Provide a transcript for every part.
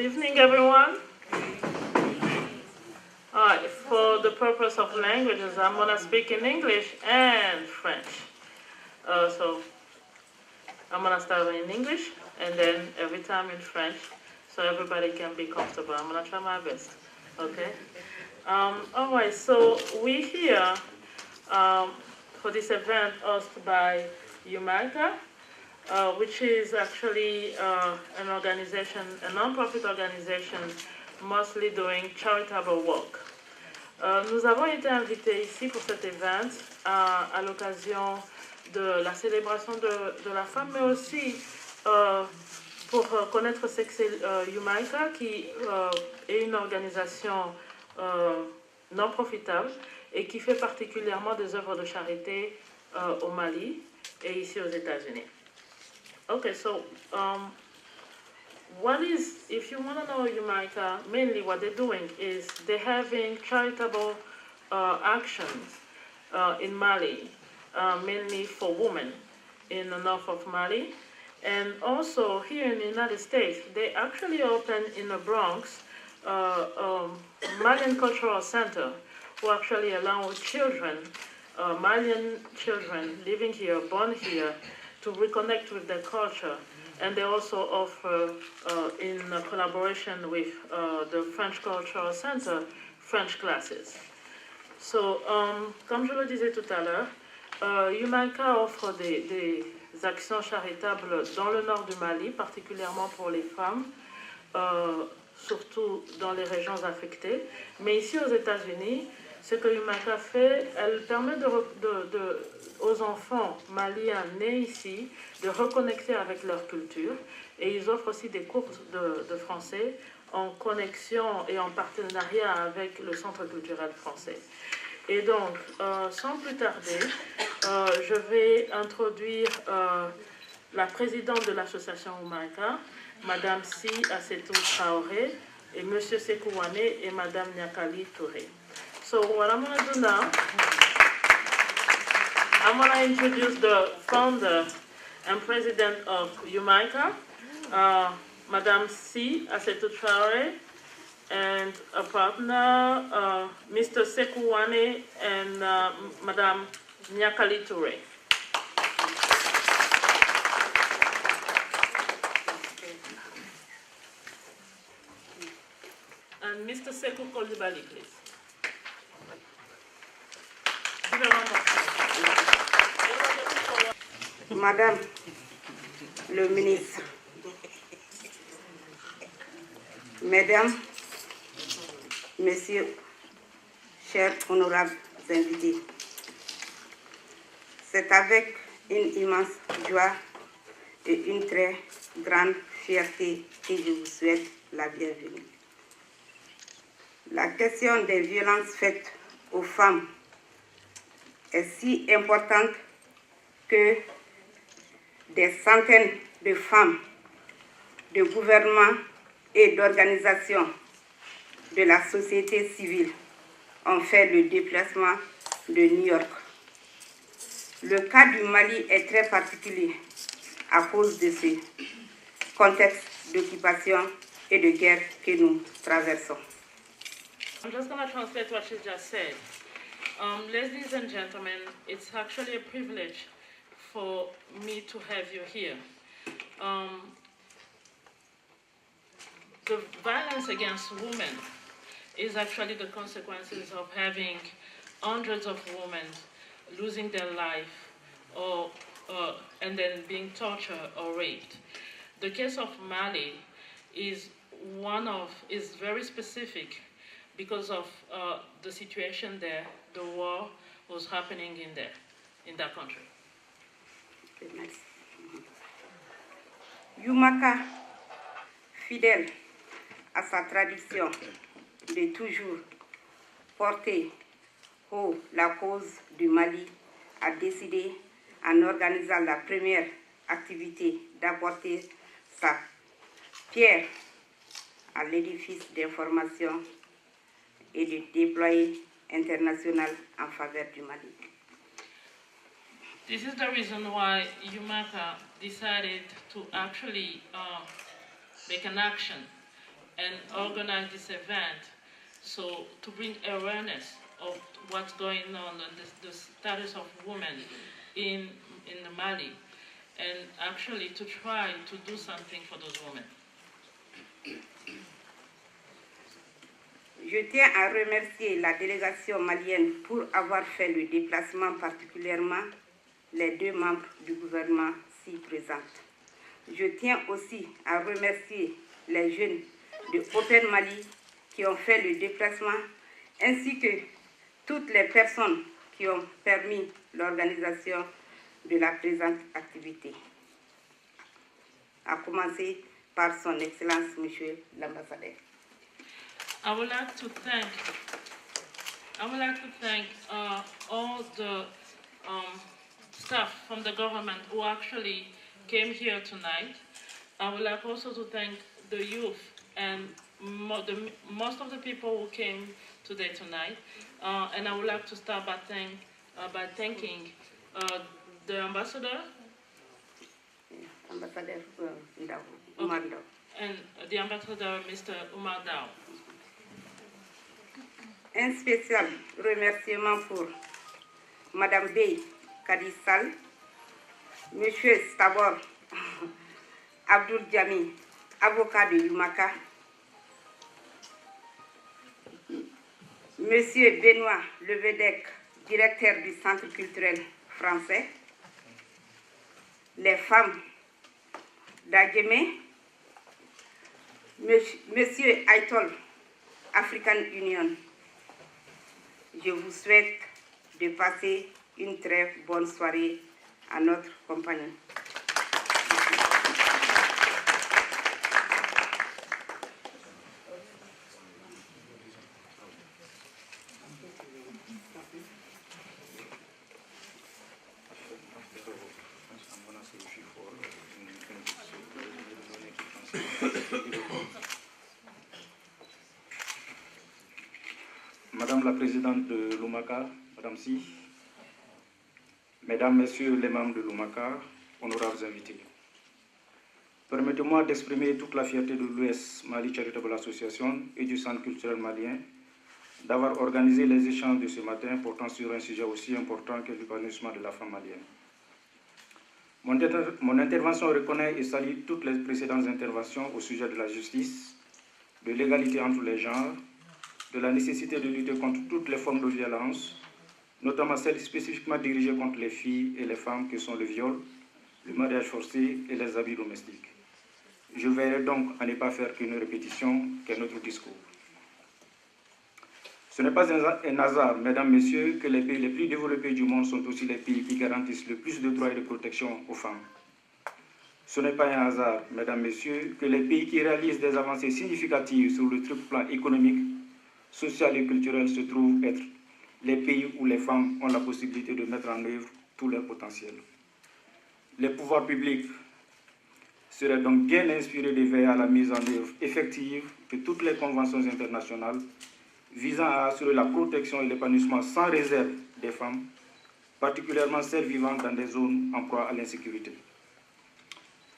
Good evening, everyone. All right, for the purpose of languages, I'm going to speak in English and French. So I'm going to start in English and then every time in French so everybody can be comfortable. I'm going to try my best, okay? All right, so we're here for this event hosted by UMACA, which is actually an organization, a non-profit organization, mostly doing charitable work. Nous avons été invités ici pour cet event à l'occasion de la célébration de la femme, mais aussi pour connaître ce que c'est UMAICA, qui est une organisation non profitable et qui fait particulièrement des œuvres de charité au Mali et ici aux États-Unis. Okay, so if you want to know UMAICA, mainly what they're doing is they're having charitable actions in Mali, mainly for women in the north of Mali. And also here in the United States, they actually opened in the Bronx Malian Cultural Center, who actually allow children, Malian children living here, born here, to reconnect with their culture. And they also offer, in collaboration with the French Cultural Center, French classes. So, comme je le disais tout à l'heure, UMAICA offre des actions charitables dans le nord du Mali, particulièrement pour les femmes, surtout dans les régions affectées. Mais ici aux États-Unis, ce que UMAICA fait, elle permet aux enfants maliens nés ici de reconnecter avec leur culture, et ils offrent aussi des cours de français en connexion et en partenariat avec le Centre culturel français. Et donc, sans plus tarder, je vais introduire la présidente de l'association UMAICA, Madame Si Assetou Traoré, et Monsieur Sekou Wane et Madame Nyakali Touré. So what I'm going to do now, I'm going to introduce the founder and president of UMAICA, Madame Si Assetou Traoré, and a partner, Mr. Sekou Wane and Madame Nyakali Touré. And Mr. Sekou Kolibali, please. Madame le ministre, Mesdames, Messieurs, chers honorables invités, c'est avec une immense joie et une très grande fierté que je vous souhaite la bienvenue. La question des violences faites aux femmes est si importante que des centaines de femmes, de gouvernements et d'organisations de la société civile ont fait le déplacement de New York. Le cas du Mali est très particulier à cause de ce contexte d'occupation et de guerre que nous traversons. I'm just going to translate what she just said. Ladies and gentlemen, it's actually a privilege for me to have you here. The violence against women is actually the consequences of having hundreds of women losing their life and then being tortured or raped. The case of Mali is very specific because of the situation there. The war was happening in that country. UMACA, fidèle à sa tradition de toujours porter haut la cause du Mali, a décidé, en organisant la première activité, d'apporter sa pierre à l'édifice d'information et de déployer international en faveur du Mali. This is the reason why UMACA decided to actually make an action and organize this event so to bring awareness of what's going on and the status of women in Mali, and actually to try to do something for those women. Je tiens à remercier la délégation malienne pour avoir fait le déplacement, particulièrement les 2 membres du gouvernement si présents. Je tiens aussi à remercier les jeunes de Open Mali qui ont fait le déplacement, ainsi que toutes les personnes qui ont permis l'organisation de la présente activité. À commencer par son Excellence, Monsieur l'Ambassadeur. I would like to thank all the staff from the government who actually came here tonight. I would like also to thank the youth and most of the people who came today tonight. And I would like to start by thanking the ambassador. Ambassadeur Umar Dao. And the ambassador, Mr. Umar Dao. Un spécial remerciement pour Madame Bey Kadissal, Monsieur Stabor Abdul Jami, avocat de Lumaka, Monsieur Benoît Levedec, directeur du Centre culturel français, les femmes d'Adjemé, Monsieur Aitol, African Union. Je vous souhaite de passer une très bonne soirée à notre compagnie. Madame la Présidente de l'UMACA, Madame Si, Mesdames, Messieurs les membres de l'UMACA, honorables invités. Permettez-moi d'exprimer toute la fierté de l'US Mali Charitable Association et du Centre culturel malien d'avoir organisé les échanges de ce matin portant sur un sujet aussi important que l'épanouissement de la femme malienne. Mon intervention reconnaît et salue toutes les précédentes interventions au sujet de la justice, de l'égalité entre les genres, de la nécessité de lutter contre toutes les formes de violence, notamment celles spécifiquement dirigées contre les filles et les femmes que sont le viol, le mariage forcé et les abus domestiques. Je veillerai donc à ne pas faire qu'une répétition qu'un autre discours. Ce n'est pas un hasard, mesdames, messieurs, que les pays les plus développés du monde sont aussi les pays qui garantissent le plus de droits et de protection aux femmes. Ce n'est pas un hasard, mesdames, messieurs, que les pays qui réalisent des avancées significatives sur le triple plan économique, social et culturel se trouvent être les pays où les femmes ont la possibilité de mettre en œuvre tout leur potentiel. Les pouvoirs publics seraient donc bien inspirés de veiller à la mise en œuvre effective de toutes les conventions internationales visant à assurer la protection et l'épanouissement sans réserve des femmes, particulièrement celles vivant dans des zones en proie à l'insécurité.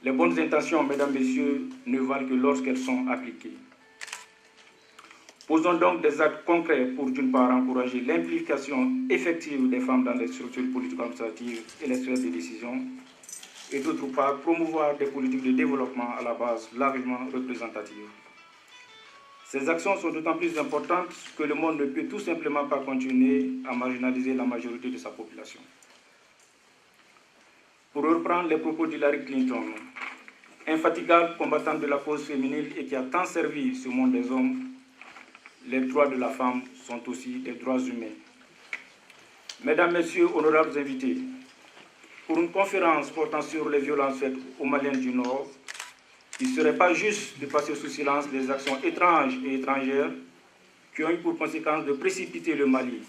Les bonnes intentions, mesdames, messieurs, ne valent que lorsqu'elles sont appliquées. Posons donc des actes concrets pour, d'une part, encourager l'implication effective des femmes dans les structures politico-administratives et les sphères de décision, et d'autre part, promouvoir des politiques de développement à la base largement représentatives. Ces actions sont d'autant plus importantes que le monde ne peut tout simplement pas continuer à marginaliser la majorité de sa population. Pour reprendre les propos d'Hillary Clinton, infatigable combattante de la cause féminine et qui a tant servi ce monde des hommes, les droits de la femme sont aussi des droits humains. Mesdames, Messieurs, honorables invités, pour une conférence portant sur les violences faites aux Maliens du Nord, il ne serait pas juste de passer sous silence les actions étranges et étrangères qui ont eu pour conséquence de précipiter le Mali,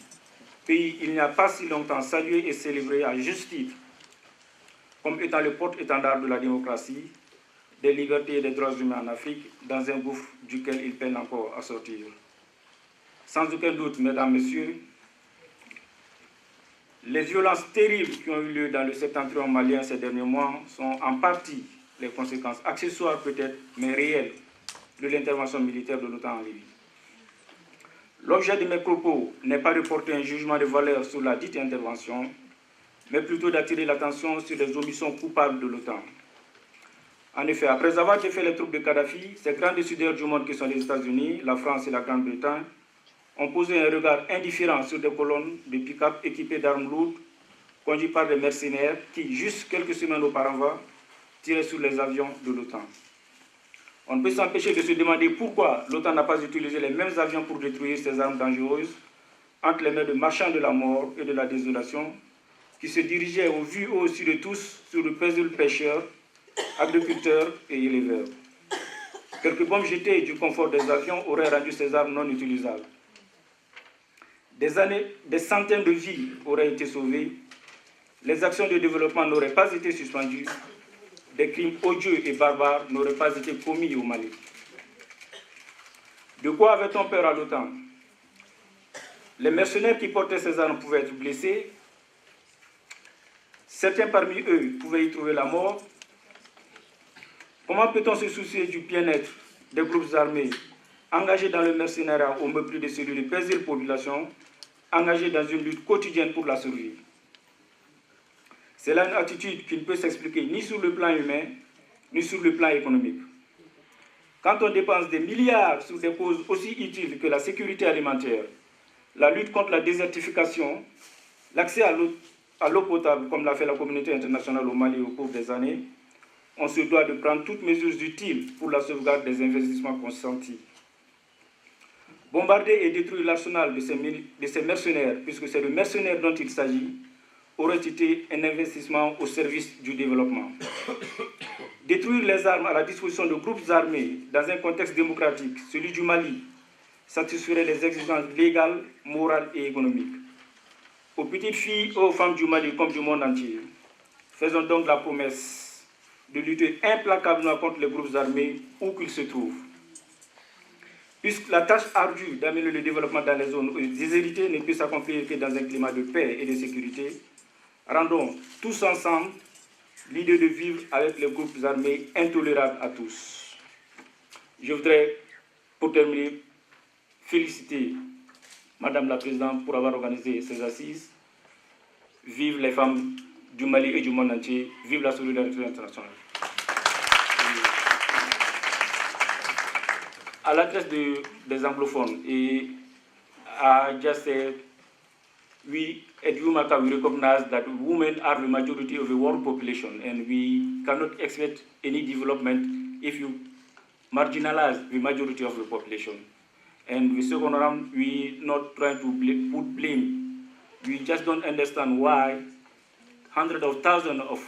pays il n'y a pas si longtemps salué et célébré à juste titre comme étant le porte-étendard de la démocratie, des libertés et des droits humains en Afrique, dans un gouffre duquel il peine encore à sortir. Sans aucun doute, mesdames, messieurs, les violences terribles qui ont eu lieu dans le septentrion malien ces derniers mois sont en partie les conséquences accessoires peut-être, mais réelles, de l'intervention militaire de l'OTAN en Libye. L'objet de mes propos n'est pas de porter un jugement de valeur sur la dite intervention, mais plutôt d'attirer l'attention sur les omissions coupables de l'OTAN. En effet, après avoir défait les troupes de Kadhafi, ces grands décideurs du monde qui sont les États-Unis, la France et la Grande-Bretagne ont posé un regard indifférent sur des colonnes de pick-up équipées d'armes lourdes, conduites par des mercenaires qui, juste quelques semaines auparavant, tiraient sur les avions de l'OTAN. On ne peut s'empêcher de se demander pourquoi l'OTAN n'a pas utilisé les mêmes avions pour détruire ces armes dangereuses entre les mains de marchands de la mort et de la désolation qui se dirigeaient au vu et au su de tous sur le peuple pêcheurs, agriculteurs et éleveurs. Quelques bombes jetées du confort des avions auraient rendu ces armes non utilisables. Des centaines de vies auraient été sauvées, les actions de développement n'auraient pas été suspendues, des crimes odieux et barbares n'auraient pas été commis au Mali. De quoi avait-on peur à l'OTAN? Les mercenaires qui portaient ces armes pouvaient être blessés, certains parmi eux pouvaient y trouver la mort. Comment peut-on se soucier du bien-être des groupes armés engagés dans le mercenariat au mépris de celui de paisibles populations, engagés dans une lutte quotidienne pour la survie? C'est là une attitude qui ne peut s'expliquer ni sur le plan humain, ni sur le plan économique. Quand on dépense des milliards sur des causes aussi utiles que la sécurité alimentaire, la lutte contre la désertification, l'accès à l'eau potable, comme l'a fait la communauté internationale au Mali au cours des années, on se doit de prendre toutes mesures utiles pour la sauvegarde des investissements consentis. Bombarder et détruire l'arsenal de ces mercenaires, puisque c'est de mercenaires dont il s'agit, aurait été un investissement au service du développement. Détruire les armes à la disposition de groupes armés dans un contexte démocratique, celui du Mali, satisferait les exigences légales, morales et économiques. Aux petites filles et aux femmes du Mali comme du monde entier, faisons donc la promesse de lutter implacablement contre les groupes armés où qu'ils se trouvent. Puisque la tâche ardue d'amener le développement dans les zones déshéritées ne peut s'accomplir que dans un climat de paix et de sécurité, rendons tous ensemble l'idée de vivre avec les groupes armés intolérable à tous. Je voudrais, pour terminer, féliciter Madame la Présidente pour avoir organisé ces assises. Vive les femmes du Mali et du monde entier. Vive la solidarité internationale. À l'adresse des anglophones, et I just said, we at UMACA we recognize that women are the majority of the world population, and we cannot expect any development if you marginalize the majority of the population. And the second round, we not trying to put blame. We just don't understand why hundreds of thousands of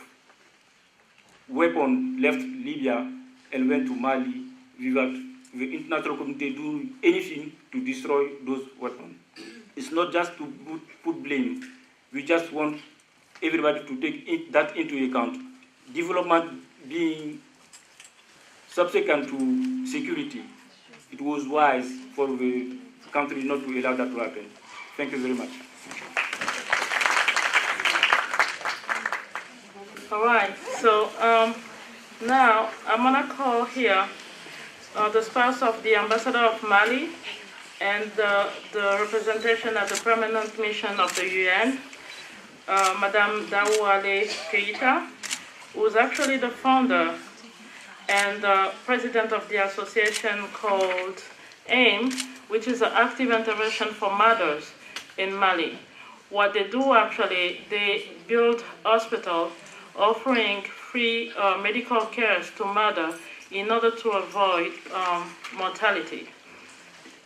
weapons left Libya and went to Mali without the international community doing anything to destroy those weapons. It's not just to put blame. We just want everybody to take that into account. Development being subsequent to security, it was wise for the country not to allow that to happen. Thank you very much. All right, so now I'm gonna call here the spouse of the ambassador of Mali and the representation at the permanent mission of the UN, Madame Daouale Keita, who's actually the founder and president of the association called AIM, which is an active intervention for mothers in Mali. What they do actually, they build hospitals offering free medical care to mothers in order to avoid mortality.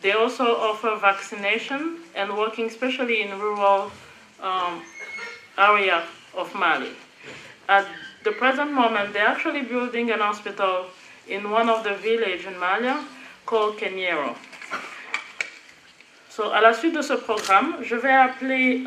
They also offer vaccination and working especially in rural area of Mali. At the present moment, they're actually building an hospital in one of the villages in Malian called Kenyero. So, à la suite de ce programme, je vais appeler,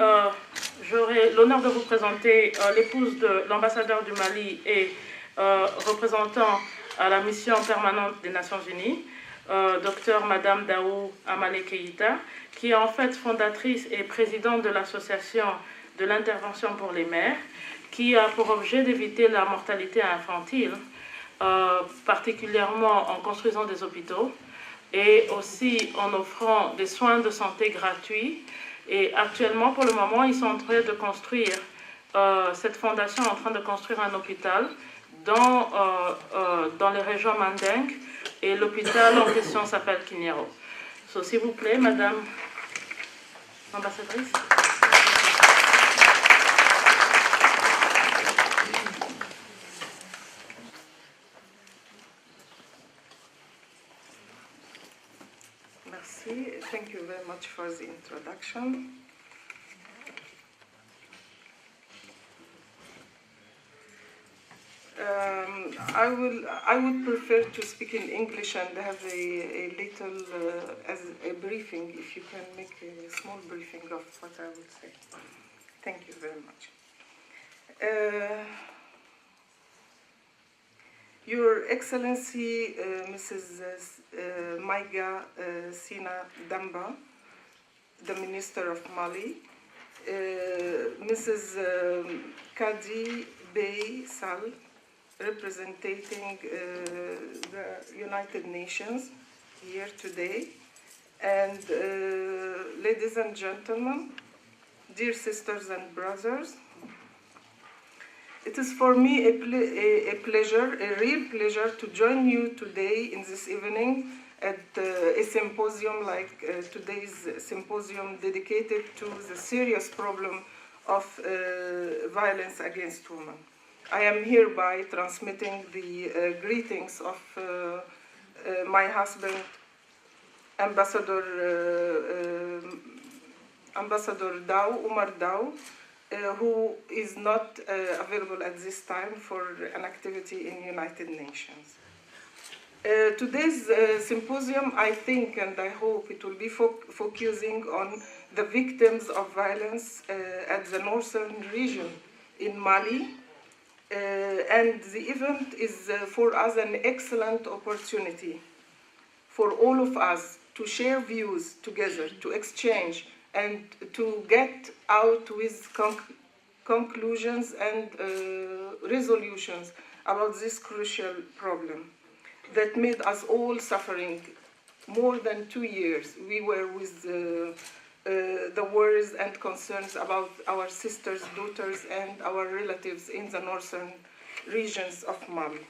j'aurai l'honneur de vous présenter l'épouse de l'ambassadeur du Mali et représentant à la mission permanente des Nations Unies, Dr Madame Daou Amale Keïta, qui est en fait fondatrice et présidente de l'association de l'intervention pour les mères, qui a pour objet d'éviter la mortalité infantile particulièrement en construisant des hôpitaux et aussi en offrant des soins de santé gratuits. Et actuellement, pour le moment, ils sont en train de construire, cette fondation est en train de construire un hôpital dans les régions Mandingue, et l'hôpital en question s'appelle Kiniero. So, s'il vous plaît, Madame l'ambassadrice. Merci. Thank you very much for the introduction. I would prefer to speak in English and have a little as a briefing, if you can make a small briefing of what I would say. Thank you very much. Your Excellency, Mrs. Maiga Sina Damba, the Minister of Mali, Mrs. Kadi Bey Sal, representing the United Nations here today, and ladies and gentlemen, dear sisters and brothers, it is for me a pleasure, a real pleasure, to join you today in this evening at a symposium like today's symposium dedicated to the serious problem of violence against women. I am hereby transmitting the greetings of my husband, Ambassador Dao, Umar Dao, who is not available at this time for an activity in United Nations. Today's symposium, I think and I hope it will be focusing on the victims of violence at the northern region in Mali. And the event is for us an excellent opportunity for all of us to share views together, to exchange, and to get out with conclusions and resolutions about this crucial problem that made us all suffering more than 2 years. We were with the worries and concerns about our sisters, daughters, and our relatives in the northern regions of Mali.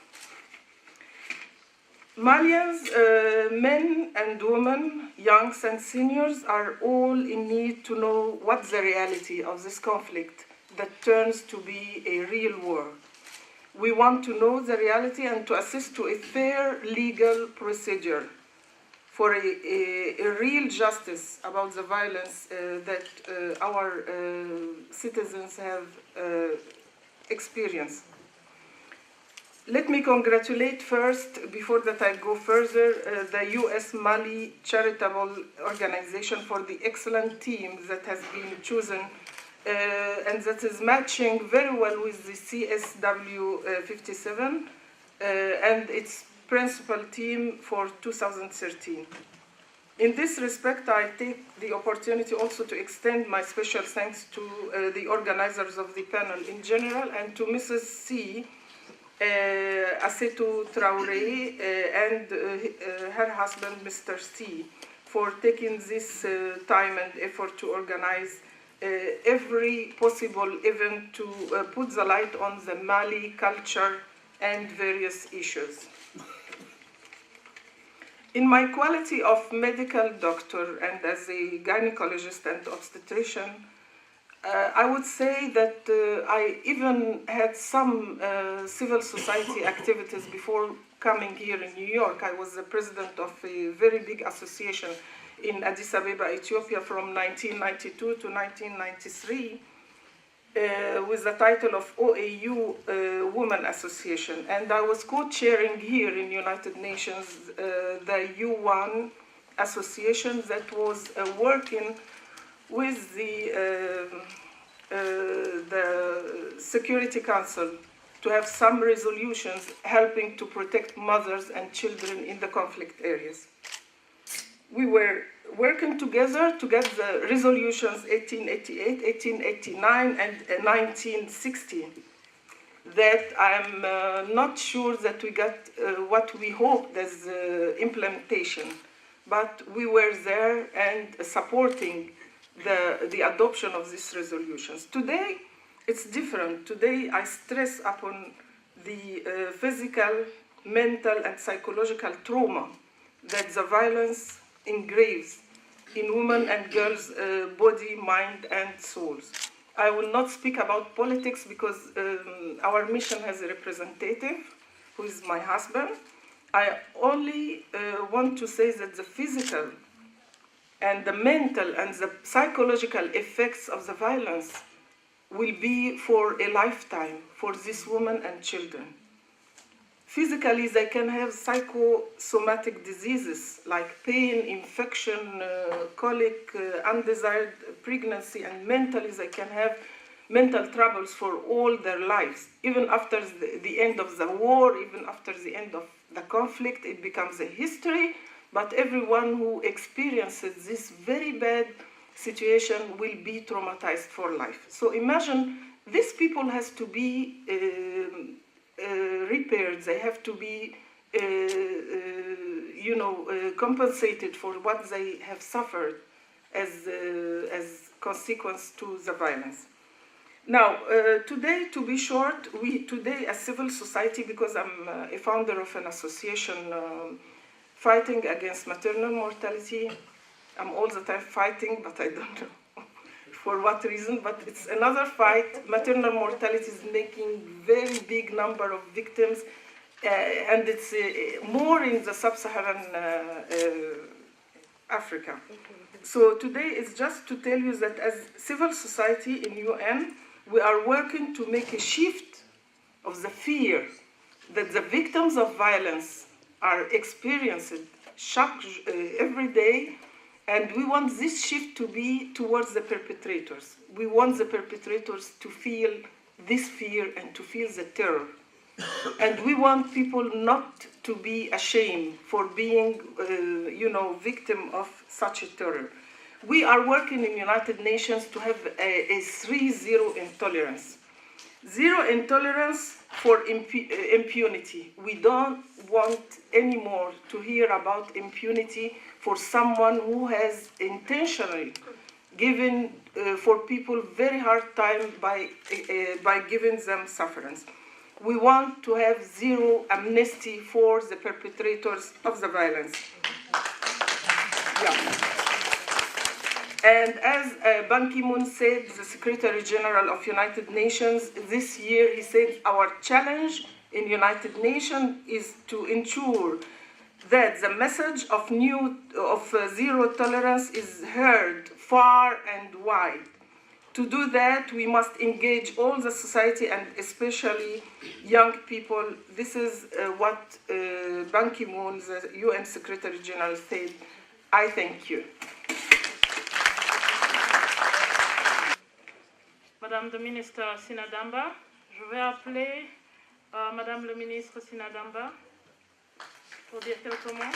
Malians, men and women, youngs and seniors, are all in need to know what's the reality of this conflict that turns to be a real war. We want to know the reality and to assist to a fair legal procedure for a real justice about the violence that our citizens have experienced. Let me congratulate first, before that I go further, the U.S. Mali Charitable Organization for the excellent team that has been chosen and that is matching very well with the CSW 57 and its principal team for 2013. In this respect, I take the opportunity also to extend my special thanks to the organizers of the panel in general and to Mrs. C. Assetou Traoré and her husband, Mr. C, for taking this time and effort to organize every possible event to put the light on the Mali culture and various issues. In my quality of medical doctor and as a gynecologist and obstetrician, I would say that I even had some civil society activities before coming here in New York. I was the president of a very big association in Addis Ababa, Ethiopia from 1992 to 1993 with the title of OAU Women Association. And I was co-chairing here in United Nations the U1 association that was working with the Security Council to have some resolutions helping to protect mothers and children in the conflict areas. We were working together to get the resolutions 1888, 1889, and 1960. that I'm not sure that we got what we hoped as implementation, but we were there and supporting the adoption of these resolutions. Today, it's different. Today, I stress upon the physical, mental, and psychological trauma that the violence engraves in women and girls' body, mind, and souls. I will not speak about politics because our mission has a representative who is my husband. I only want to say that the physical and the mental and the psychological effects of the violence will be for a lifetime for these women and children. Physically, they can have psychosomatic diseases like pain, infection, colic, undesired pregnancy, and mentally they can have mental troubles for all their lives. Even after the end of the war, even after the end of the conflict, it becomes a history, but everyone who experiences this very bad situation will be traumatized for life. So imagine these people has to be repaired, they have to be compensated for what they have suffered as consequence to the violence. Now, today, to be short, today as civil society, because I'm a founder of an association fighting against maternal mortality, I'm all the time fighting, but I don't know for what reason, but it's another fight. Maternal mortality is making very big number of victims, and it's more in the sub-Saharan Africa. So today is just to tell you that as civil society in UN, we are working to make a shift of the fear that the victims of violence are experiencing shock every day, and we want this shift to be towards the perpetrators. We want the perpetrators to feel this fear and to feel the terror. And we want people not to be ashamed for being, victim of such a terror. We are working in United Nations to have a 3-0 intolerance. Zero intolerance for impunity. We don't want anymore to hear about impunity for someone who has intentionally given for people very hard time by giving them sufferance. We want to have zero amnesty for the perpetrators of the violence. Yeah. And as Ban Ki-moon said, the Secretary General of United Nations, this year he said our challenge in United Nations is to ensure that the message of zero tolerance is heard far and wide. To do that, we must engage all the society and especially young people. This is what Ban Ki-moon, the UN Secretary General, said. I thank you. Madame le ministre Sinadamba, je vais appeler Madame le ministre Sinadamba pour dire quelques mots.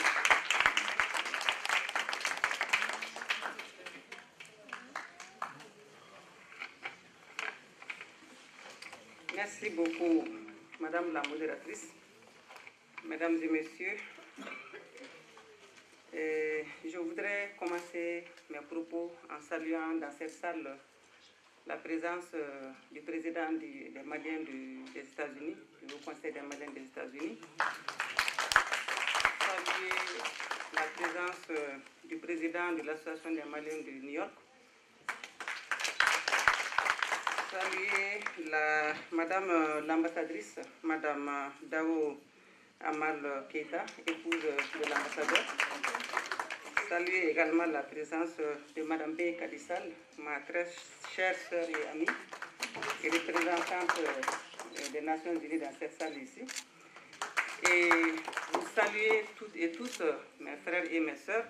Merci beaucoup, Madame la modératrice, Mesdames et Messieurs. Je voudrais commencer mes propos en saluant dans cette salle la présence du président des Maliens des États-Unis, du Conseil des Maliens des États-Unis. Saluer la présence du président de l'Association des Maliens de New York. Saluer Madame l'ambassadrice, Madame Dao Amal Keita, épouse de l'ambassadeur. Saluer également la présence de Madame B. Kadissal, ma très chère sœur et amie, et représentante des Nations Unies dans cette salle ici. Et vous saluer toutes et tous, mes frères et mes sœurs.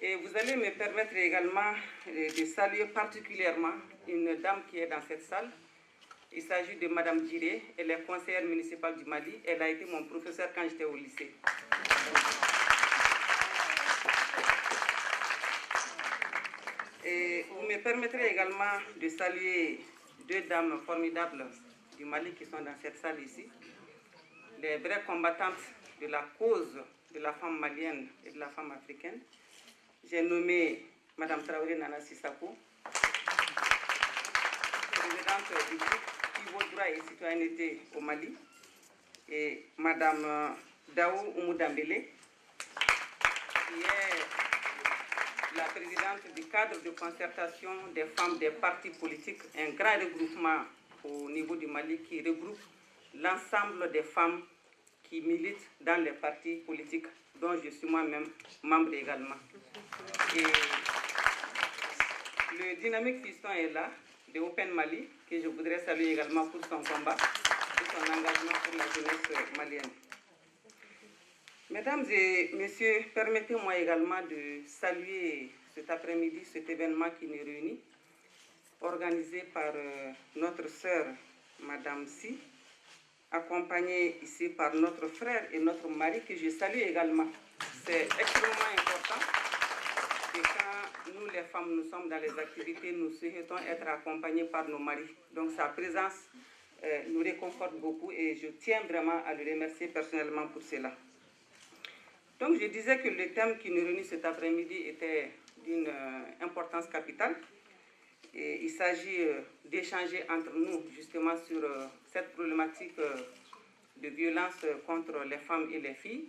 Et vous allez me permettre également de saluer particulièrement une dame qui est dans cette salle. Il s'agit de Madame Djiré, elle est conseillère municipale du Mali. Elle a été mon professeur quand j'étais au lycée. Et vous me permettrez également de saluer deux dames formidables du Mali qui sont dans cette salle ici, les vraies combattantes de la cause de la femme malienne et de la femme africaine. J'ai nommé Mme Traoré Nana Sissako, présidente du groupe Pivot Droit et Citoyenneté au Mali, et Mme Daou Oumoudambele, qui est la présidente du cadre de concertation des femmes des partis politiques, un grand regroupement au niveau du Mali qui regroupe l'ensemble des femmes qui militent dans les partis politiques, dont je suis moi-même membre également. Et le dynamique fiston est là, de Open Mali, que je voudrais saluer également pour son combat et son engagement pour la jeunesse malienne. Mesdames et messieurs, permettez-moi également de saluer cet après-midi cet événement qui nous réunit, organisé par notre sœur, Madame Si, accompagnée ici par notre frère et notre mari, que je salue également. C'est extrêmement important que quand nous, les femmes, nous sommes dans les activités, nous souhaitons être accompagnés par nos maris. Donc sa présence nous réconforte beaucoup et je tiens vraiment à le remercier personnellement pour cela. Donc je disais que le thème qui nous réunit cet après-midi était d'une importance capitale. Et il s'agit d'échanger entre nous justement sur cette problématique de violence contre les femmes et les filles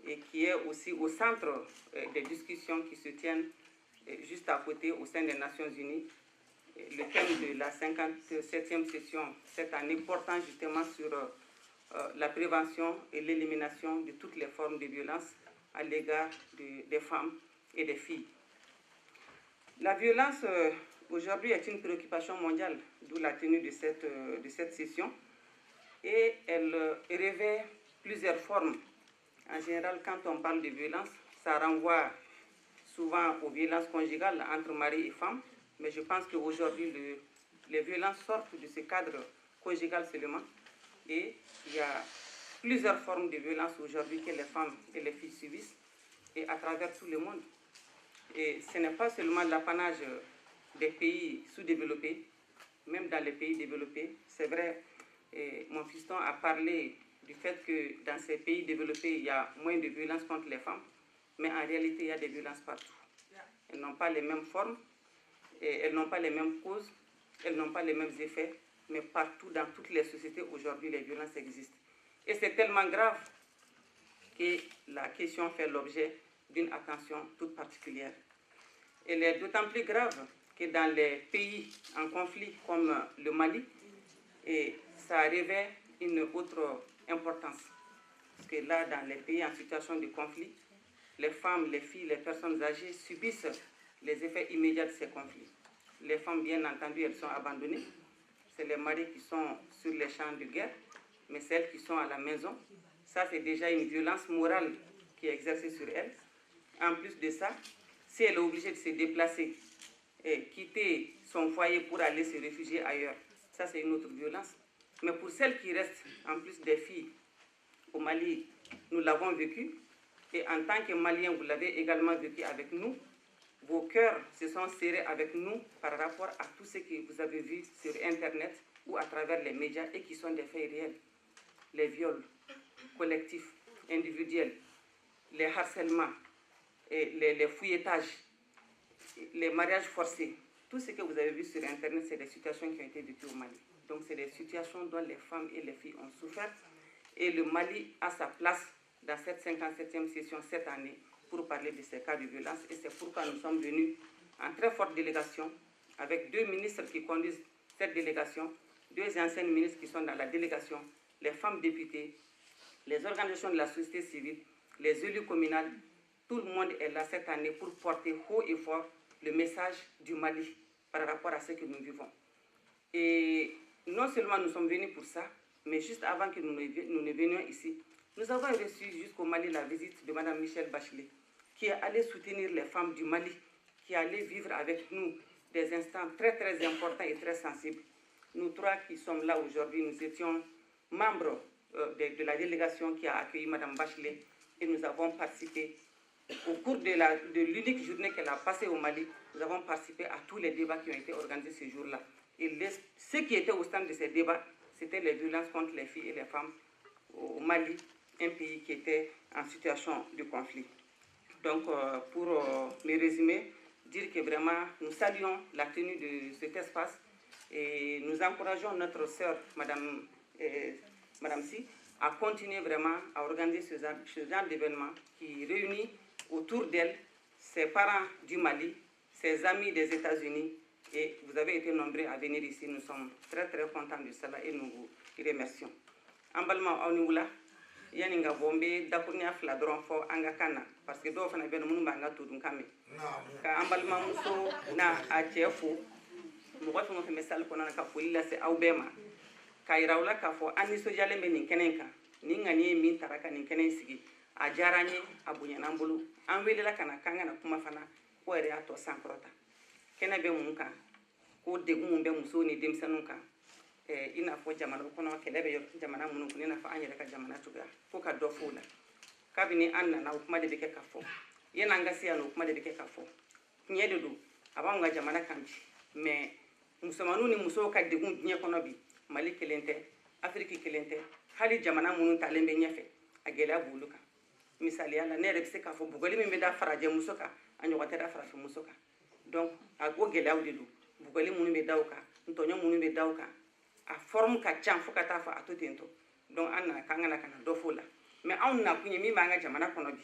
et qui est aussi au centre des discussions qui se tiennent juste à côté au sein des Nations Unies. Le thème de la 57e session cette année portant justement sur la prévention et l'élimination de toutes les formes de violence à l'égard des femmes et des filles. La violence aujourd'hui est une préoccupation mondiale, d'où la tenue de cette session, et elle revêt plusieurs formes. En général, quand on parle de violence, ça renvoie souvent aux violences conjugales entre mari et femme, mais je pense qu'aujourd'hui, les violences sortent de ce cadre conjugal seulement, et il y a plusieurs formes de violence aujourd'hui que les femmes et les filles subissent, et à travers tout le monde. Et ce n'est pas seulement l'apanage des pays sous-développés, même dans les pays développés. C'est vrai, mon fiston a parlé du fait que dans ces pays développés, il y a moins de violences contre les femmes, mais en réalité, il y a des violences partout. Elles n'ont pas les mêmes formes, et elles n'ont pas les mêmes causes, elles n'ont pas les mêmes effets, mais partout, dans toutes les sociétés, aujourd'hui, les violences existent. Et c'est tellement grave que la question fait l'objet d'une attention toute particulière. Elle est d'autant plus grave que dans les pays en conflit comme le Mali, et ça revêt une autre importance. Parce que là, dans les pays en situation de conflit, les femmes, les filles, les personnes âgées subissent les effets immédiats de ces conflits. Les femmes, bien entendu, elles sont abandonnées. C'est les maris qui sont sur les champs de guerre, mais celles qui sont à la maison, ça c'est déjà une violence morale qui est exercée sur elles. En plus de ça, si elle est obligée de se déplacer et quitter son foyer pour aller se réfugier ailleurs, ça c'est une autre violence. Mais pour celles qui restent, en plus des filles, au Mali, nous l'avons vécu. Et en tant que Maliens, vous l'avez également vécu avec nous. Vos cœurs se sont serrés avec nous par rapport à tout ce que vous avez vu sur Internet ou à travers les médias et qui sont des faits réels. Les viols collectifs, individuels, les harcèlements, et les fouilletages, les mariages forcés. Tout ce que vous avez vu sur Internet, c'est des situations qui ont été vécues au Mali. Donc c'est des situations dont les femmes et les filles ont souffert. Et le Mali a sa place dans cette 57e session cette année pour parler de ces cas de violence. Et c'est pourquoi nous sommes venus en très forte délégation avec 2 ministres qui conduisent cette délégation, 2 anciennes ministres qui sont dans la délégation, les femmes députées, les organisations de la société civile, les élus communaux. Tout le monde est là cette année pour porter haut et fort le message du Mali par rapport à ce que nous vivons. Et non seulement nous sommes venus pour ça, mais juste avant que nous ne venions ici, nous avons reçu jusqu'au Mali la visite de Mme Michelle Bachelet, qui est allée soutenir les femmes du Mali, qui est allée vivre avec nous des instants très très importants et très sensibles. Nous 3 qui sommes là aujourd'hui, nous étions membres de la délégation qui a accueilli Mme Bachelet et nous avons participé au cours de l'unique journée qu'elle a passée au Mali. Nous avons participé à tous les débats qui ont été organisés ce jour-là. Et ceux qui étaient au stand de ces débats, c'était les violences contre les filles et les femmes au Mali, un pays qui était en situation de conflit. Donc, pour me résumer, dire que vraiment nous saluons la tenue de cet espace et nous encourageons notre sœur, Madame Si, à continuer vraiment à organiser ce genre d'événement qui réunit autour d'elle ses parents du Mali, ses amis des États-Unis, et vous avez été nombreux à venir ici. Nous sommes très très contents de cela et nous vous remercions. Emballement Aunioula, Yaninga Bombe, Dakurnia Fladron for Angakana, parce que d'où on ben Munanga to Dunkame. Ka emballement Muso na a Chefo, Mouaf on fait message qu'on a Kafoula, c'est Aubema. Kairaula Kafo, Aniso Jaleme Ninkenenka, Ningani Min Taraka Ninkenensigi, a Jarani, a Bunyanambulu, Anvela Kana Kangana Kumafana, where they are to Sankrota. Kena be munka ko degun be muso ni demsanu kan ina fo jamana kono kele be jamana munu kun ina fa anyere ka jamana tuga ko ka do fula kabini anna na kuma de beke kafo yena ngasi anu kuma de beke kafo nyedo do abanga jamana kanji mais musamanu ni muso ka degun nye kono bi Mali kelente Afrique kelente hali jamana munu talembe nyefe agela buluka misali ala ne rebe se kafo bugali mi be da faraje muso ka anyo watera faraje muso ka. Donc, à quoi de Bugoli Munube Dauka, Antonio Munube Dauka, a forme Kachan Fokatafa à tout tento. Donc, Anna Kangana Kana Dofola. Mais on n'a pu y manga Jamana Konobi.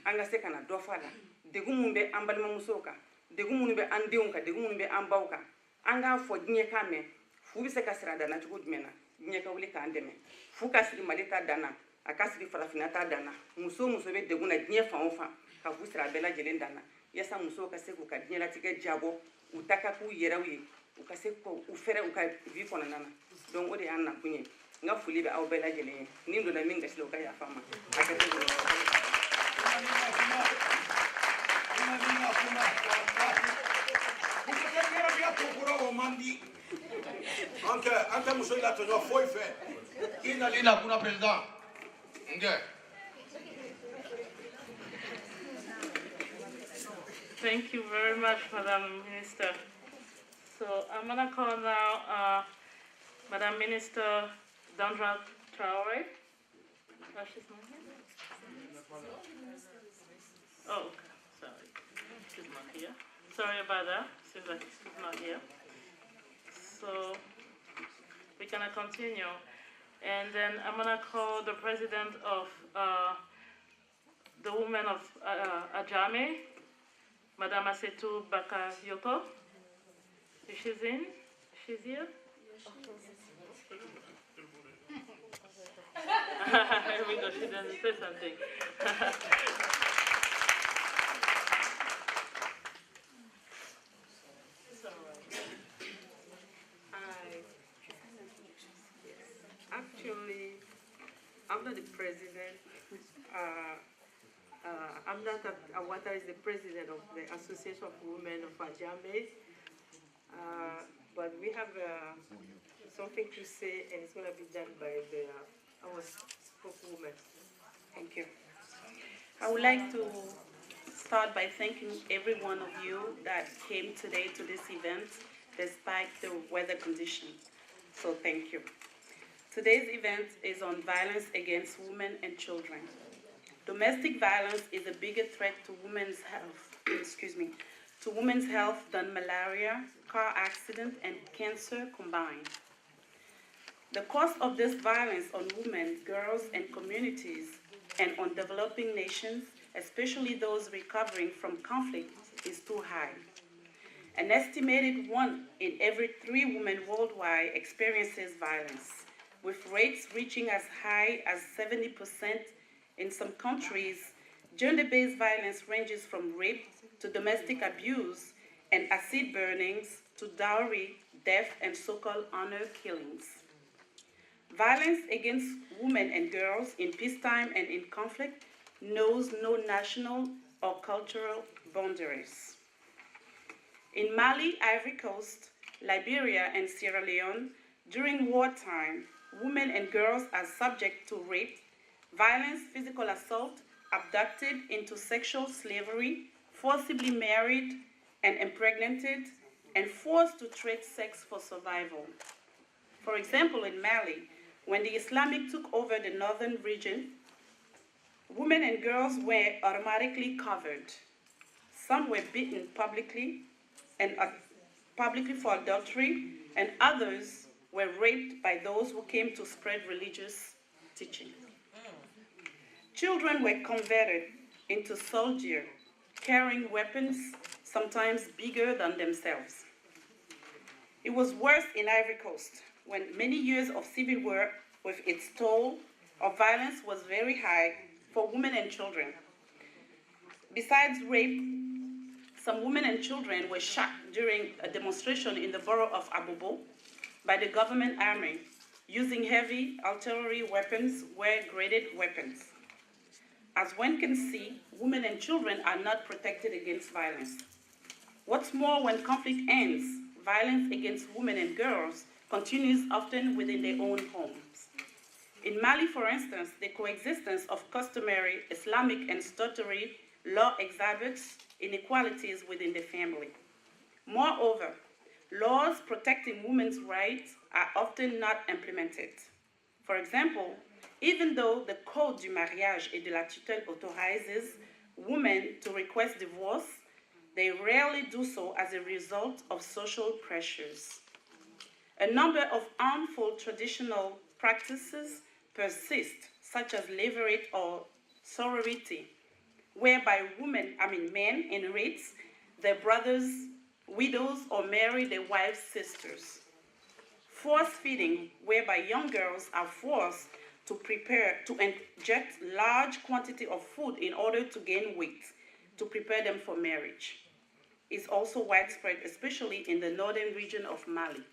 Angase Kana Dofala, de Gumumbe Ambalma Musoka, de Gumumbe Andeunka, de Gumumbe Ambauka, Anga for Dniekame, Fubise Casra Dana to good mena, Dniekawika Andeme, Fukasri Maleta Dana, a Casri Falafinata Dana, Muso Musobe de Guna Dniefa Ofa, Kavusra Bella Gelendana. Yasa muso ka se ku ka diɲɛ tigɛ jabo u ta ka k'u yɛrɛw ye u ka se ko u fɛrɛ u ka vie kɔnɔna na donc o de y'an nakun ye n ka foli bɛ aw bɛɛ lajɛlen ye ni donna min gasi la u ka yafa n ma Anke muso ila tonyo foi fe ina lina kuna president nge. Thank you very much, Madam Minister. So I'm going to call now Madam Minister Dandra Traore. Oh, she's not here? Oh, okay. Sorry. She's not here. Sorry about that. Seems like she's not here. So we're going to continue. And then I'm going to call the president of the women of Ajame, Madame Asetu Bakayoko. Is she in? She's here? Here we go, she didn't say something. Actually, I'm not the president. I'm not Awata is the president of the Association of Women of Ajame. But we have something to say, and it's going to be done by our spokeswoman. Thank you. I would like to start by thanking every one of you that came today to this event despite the weather conditions. So thank you. Today's event is on violence against women and children. Domestic violence is a bigger threat to women's health, to women's health than malaria, car accident, and cancer combined. The cost of this violence on women, girls, and communities, and on developing nations, especially those recovering from conflict, is too high. An estimated 1 in every 3 women worldwide experiences violence, with rates reaching as high as 70%. In some countries, gender-based violence ranges from rape to domestic abuse and acid burnings to dowry, death, and so-called honor killings. Violence against women and girls in peacetime and in conflict knows no national or cultural boundaries. In Mali, Ivory Coast, Liberia, and Sierra Leone, during wartime, women and girls are subject to rape, violence, physical assault, abducted into sexual slavery, forcibly married and impregnated, and forced to trade sex for survival. For example, in Mali, when the Islamic took over the northern region, women and girls were automatically covered. Some were beaten publicly for adultery, and others were raped by those who came to spread religious teaching. Children were converted into soldiers, carrying weapons sometimes bigger than themselves. It was worse in Ivory Coast, when many years of civil war with its toll of violence was very high for women and children. Besides rape, some women and children were shot during a demonstration in the borough of Abobo by the government army, using heavy artillery weapons were graded weapons. As one can see, women and children are not protected against violence. What's more, when conflict ends, violence against women and girls continues often within their own homes. In Mali, for instance, the coexistence of customary Islamic and statutory law exhibits inequalities within the family. Moreover, laws protecting women's rights are often not implemented. For example, even though the Code du mariage et de la tutelle authorizes women to request divorce, they rarely do so as a result of social pressures. A number of harmful traditional practices persist, such as levirate or sorority, whereby men inherit their brothers' widows or marry their wives' sisters. Force feeding, whereby young girls are forced to inject large quantity of food in order to gain weight, to prepare them for marriage, is also widespread, especially in the northern region of Mali.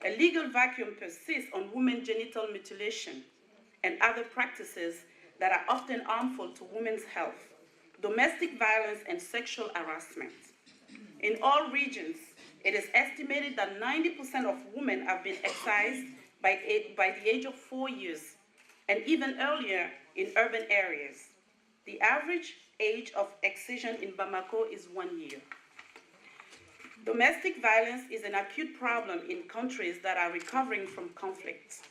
A legal vacuum persists on women's genital mutilation and other practices that are often harmful to women's health, domestic violence, and sexual harassment. In all regions, it is estimated that 90% of women have been excised by the age of 4 years, and even earlier in urban areas. The average age of excision in Bamako is 1 year. Domestic violence is an acute problem in countries that are recovering from conflict.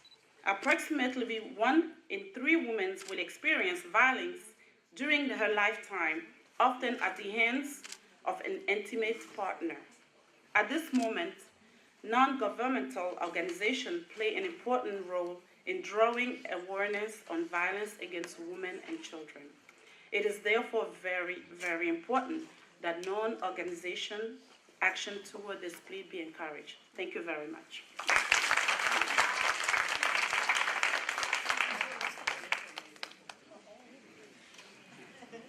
Approximately 1 in 3 women will experience violence during her lifetime, often at the hands of an intimate partner. At this moment, non-governmental organizations play an important role in drawing awareness on violence against women and children. It is therefore very, very important that non-organization action toward this plea be encouraged. Thank you very much.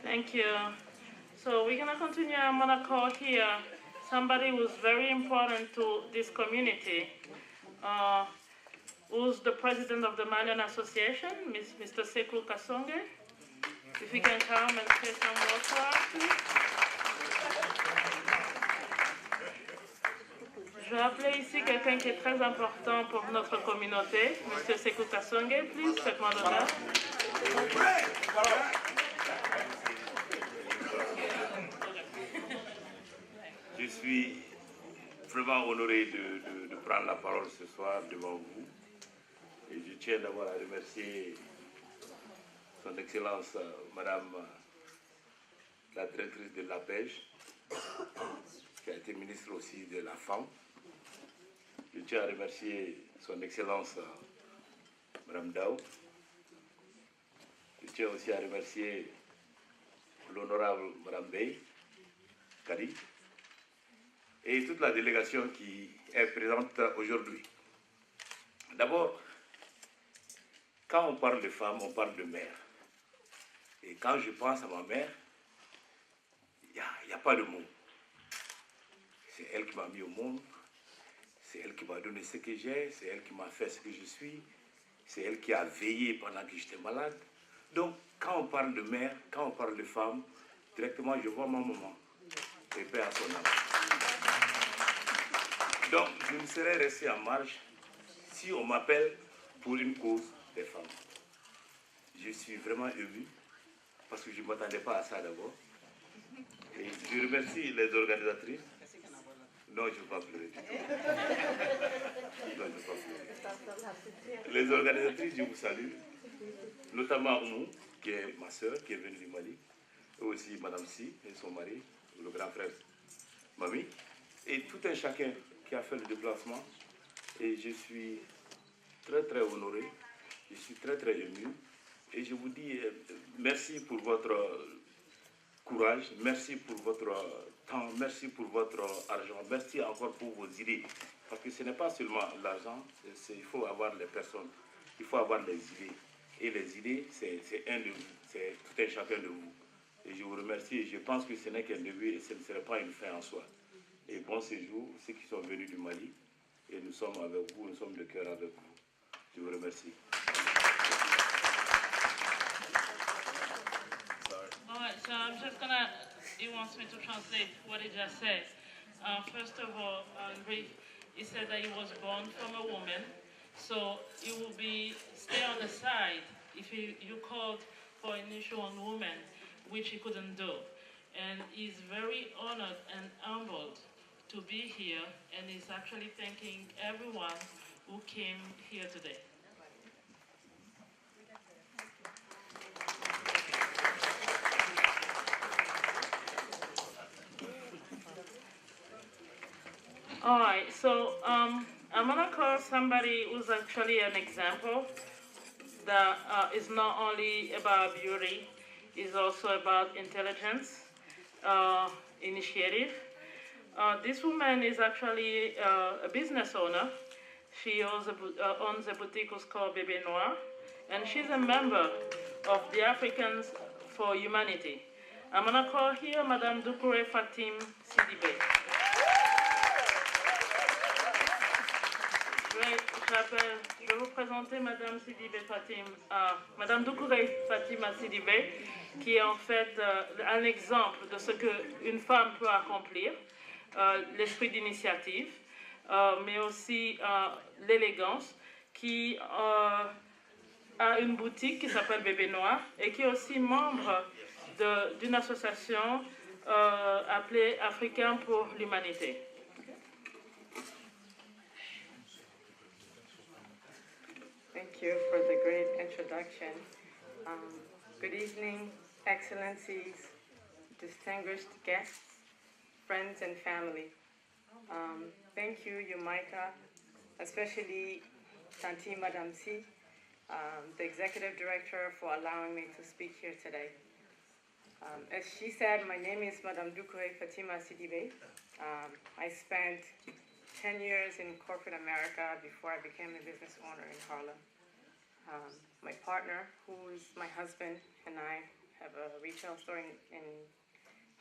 Thank you. So we're gonna continue. I'm gonna call here somebody who's very important to this community, who's the president of the Malian Association, Mr. Sekou Kassonge. If he can come and say some words for us, please. Je vais appeler ici quelqu'un qui est très important pour notre communauté, Mr. Sekou Kassonge, please, faites-moi l'honneur. Je suis vraiment honoré de prendre la parole ce soir devant vous. Et je tiens d'abord à remercier Son Excellence Madame la directrice de la pêche, qui a été ministre aussi de la Femme. Je tiens à remercier Son Excellence Madame Daou. Je tiens aussi à remercier l'honorable Madame Bey, Kadi, et toute la délégation qui est présente aujourd'hui. D'abord, quand on parle de femmes, on parle de mère. Et quand je pense à ma mère, il n'y a pas de mots. C'est elle qui m'a mis au monde, c'est elle qui m'a donné ce que j'ai, c'est elle qui m'a fait ce que je suis, c'est elle qui a veillé pendant que j'étais malade. Donc, quand on parle de mère, quand on parle de femme, directement je vois ma maman. Et paix à son âme. Donc, je ne serais resté en marge si on m'appelle pour une cause des femmes. Je suis vraiment ému parce que je ne m'attendais pas à ça d'abord. Et je remercie les organisatrices, Non, je ne veux pas pleurer du tout. Non, je ne veux pas pleurer. Les organisatrices, je vous salue, notamment Oumou, qui est ma soeur, qui est venue du Mali, et aussi Madame Si et son mari, le grand frère Mami, et tout un chacun qui a fait le déplacement. Et je suis très très honoré, je suis très très ému, et je vous dis merci pour votre courage, merci pour votre temps, merci pour votre argent, merci encore pour vos idées. Parce que ce n'est pas seulement l'argent, il faut avoir les personnes, il faut avoir les idées. Et les idées, c'est un de vous, c'est tout un chacun de vous. Et je vous remercie et je pense que ce n'est qu'un début et ce ne serait pas une fin en soi. Et bon séjour, ceux qui sont venus du Mali, et nous sommes avec vous, nous sommes de cœur avec vous. Je vous remercie. All right, so I'm just gonna, he wants me to translate what he just said. First of all, he said that he was born from a woman, so he will stay on the side if you called for an issue on women, which he couldn't do. And he's very honored and humbled to be here, and he's actually thanking everyone who came here today. All right, so I'm gonna call somebody who's actually an example that is not only about beauty, is also about intelligence, initiative. This woman is actually a business owner. She owns a boutique called Bébé Noir, and she's a member of the Africans for Humanity. I'm gonna call here Madame Doucouré Fatim Sidibé. Je vais vous présenter Madame Sidibé Fatim, Madame Doucouré Fatima Sidibé, qui est en fait un exemple de ce qu'une femme peut accomplir, l'esprit d'initiative, mais aussi l'élégance, qui a une boutique qui s'appelle Bébé Noir et qui est aussi membre d'une association appelée Africains pour l'Humanité. Thank you for the great introduction. Good evening, Excellencies, distinguished guests, friends and family. Thank you, Yumaika, especially Tanti Madam Si, the Executive Director, for allowing me to speak here today. As she said, my name is Madame Doucouré Fatima Sidibé. I spent 10 years in corporate America before I became a business owner in Harlem. My partner, who is my husband, and I have a retail store in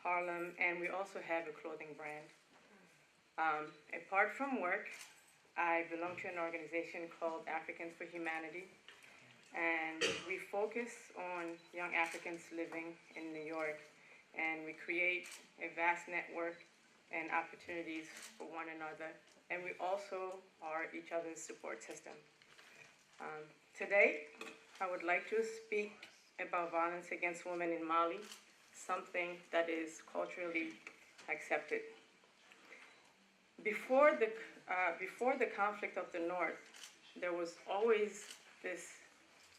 Harlem, and we also have a clothing brand. Apart from work, I belong to an organization called Africans for Humanity, and we focus on young Africans living in New York, and we create a vast network and opportunities for one another, and we also are each other's support system. Today, I would like to speak about violence against women in Mali, something that is culturally accepted. Before the conflict of the North, there was always this,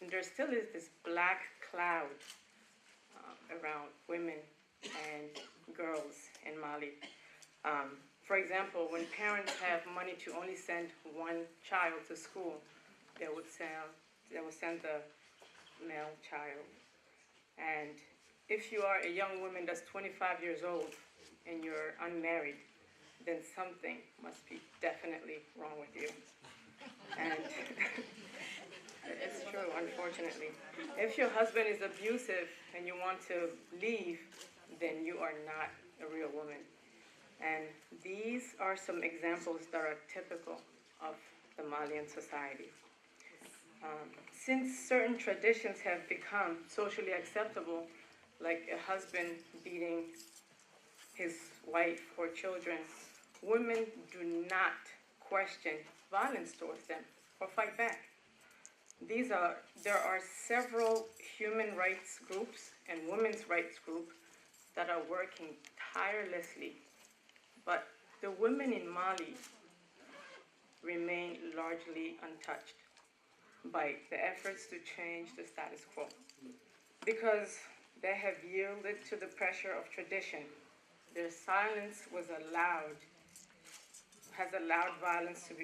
and there still is this black cloud around women and girls in Mali. For example, when parents have money to only send one child to school, they would send the male child. And if you are a young woman that's 25 years old and you're unmarried, then something must be definitely wrong with you. And it's true, unfortunately. If your husband is abusive and you want to leave, then you are not a real woman. And these are some examples that are typical of the Malian society. Since certain traditions have become socially acceptable, like a husband beating his wife or children, women do not question violence towards them or fight back. There are several human rights groups and women's rights groups that are working tirelessly, but the women in Mali remain largely untouched by the efforts to change the status quo because they have yielded to the pressure of tradition. Their silence has allowed violence to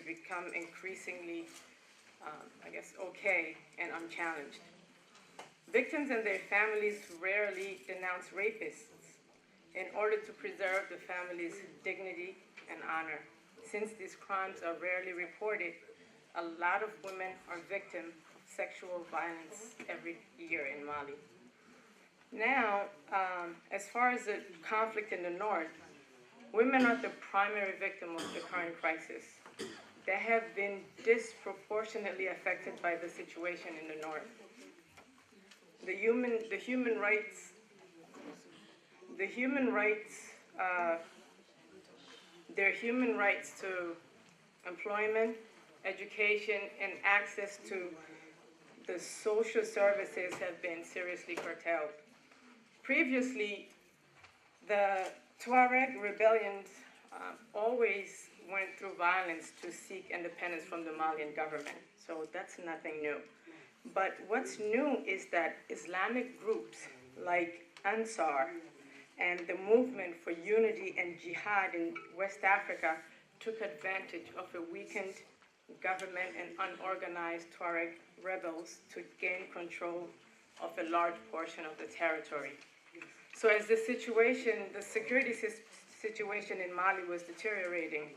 become increasingly, okay and unchallenged. Victims and their families rarely denounce rapists in order to preserve the family's dignity and honor. Since these crimes are rarely reported, a lot of women are victims of sexual violence every year in Mali. Now, as far as the conflict in the north, women are the primary victim of the current crisis. They have been disproportionately affected by the situation in the north. Their human rights to employment, education, and access to the social services have been seriously curtailed. Previously, the Tuareg rebellions always went through violence to seek independence from the Malian government, so that's nothing new. But what's new is that Islamic groups like Ansar and the movement for unity and jihad in West Africa took advantage of a weakened government and unorganized Tuareg rebels to gain control of a large portion of the territory. So as the security situation in Mali was deteriorating,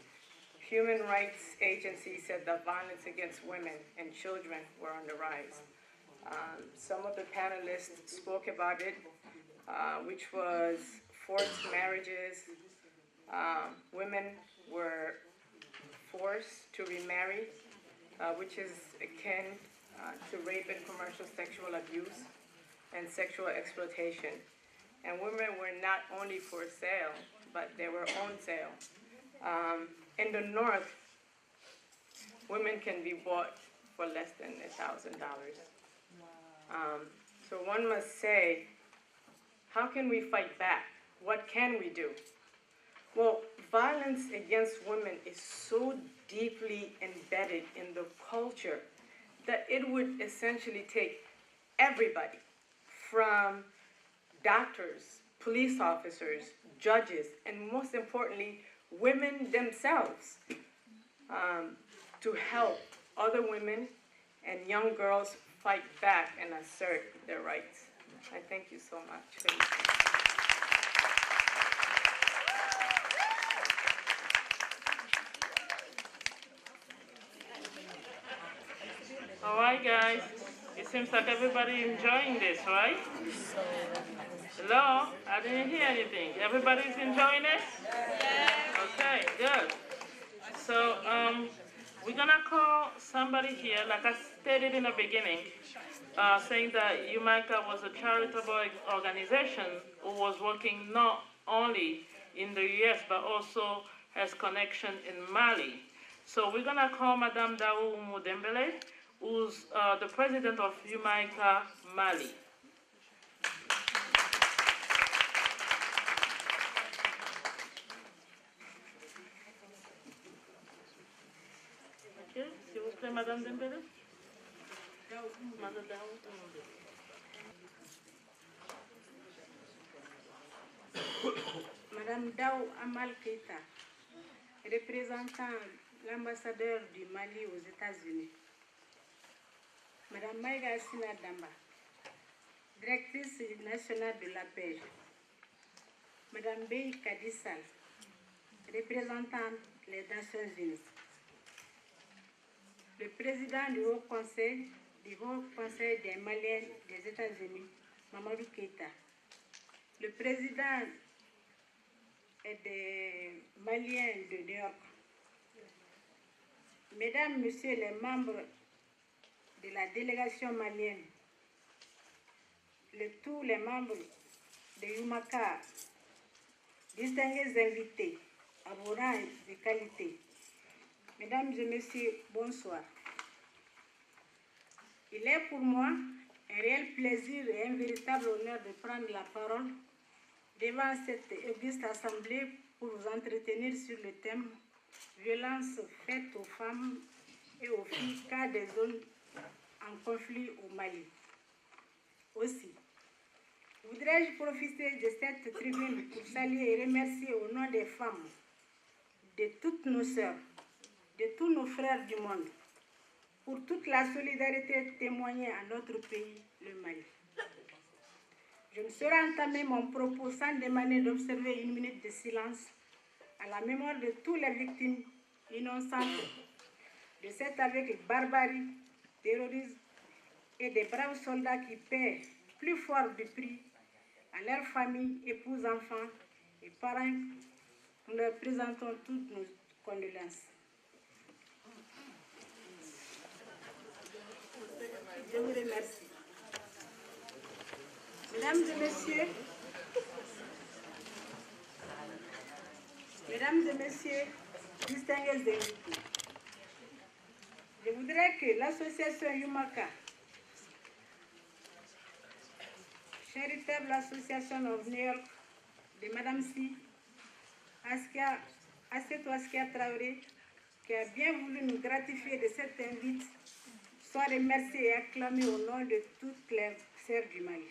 human rights agencies said that violence against women and children were on the rise. Some of the panelists spoke about it, which was forced marriages. Women were forced to remarry, which is akin to rape and commercial sexual abuse and sexual exploitation. And women were not only for sale, but they were on sale. In the north, women can be bought for less than $1,000. So one must say, how can we fight back? What can we do? Well, violence against women is so deeply embedded in the culture that it would essentially take everybody, from doctors, police officers, judges, and most importantly, women themselves, to help other women and young girls fight back and assert their rights. I thank you so much for listening. All right, guys. It seems like everybody enjoying this, right? Hello? I didn't hear anything. Everybody's enjoying it? Okay, good. So, we're gonna call somebody here, like I stated in the beginning, saying that UMICA was a charitable organization who was working not only in the US, but also has connection in Mali. So we're gonna call Madame Daou Moudembele, who's the president of UMICA Mali. Ok, s'il vous plaît, Madame Dembele. Madame Daou Moudembele. Madame Daou Amal Keita, représentant l'ambassadeur du Mali aux États-Unis. Madame Maïga Sina Damba, directrice nationale de la pêche. Madame Bey Kadissal, représentante des Nations Unies. Le président du Haut Conseil des Maliens des États-Unis, Mamadou Keita. Le président des Maliens de New York. Mesdames, Messieurs les membres de la délégation malienne, tous les membres de UMACA, distingués invités, à vos rangs et qualités. Mesdames et Messieurs, bonsoir. Il est pour moi un réel plaisir et un véritable honneur de prendre la parole devant cette auguste assemblée pour vous entretenir sur le thème violence faite aux femmes et aux filles cas des zones en conflit au Mali. Aussi, voudrais-je profiter de cette tribune pour saluer et remercier au nom des femmes, de toutes nos sœurs, de tous nos frères du monde, pour toute la solidarité témoignée à notre pays, le Mali. Je ne saurais entamer mon propos sans demander d'observer une minute de silence à la mémoire de toutes les victimes innocentes de cette avec barbarie, terrorisme et des braves soldats qui paient plus fort du prix à leurs familles, épouses, enfants et parents. Nous leur présentons toutes nos condoléances. Je vous remercie. Mesdames et messieurs, distingués invités, je voudrais que l'association Yumaka, charitable association of New York de Madame Si, Askia Traoré, qui a bien voulu nous gratifier de cette invite, soit remerciée et acclamée au nom de toutes les sœurs du Mali.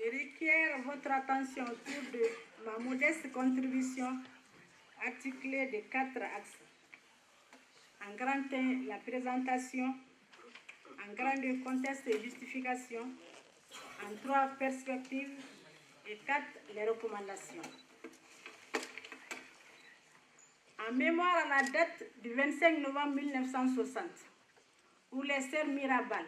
Je requiers votre attention autour de ma modeste contribution articulée de 4 axes. En grand 1, la présentation. En grand 2, contexte et justification. En 3, perspectives. Et 4, les recommandations. En mémoire à la date du 25 novembre 1960, où les sœurs Mirabal,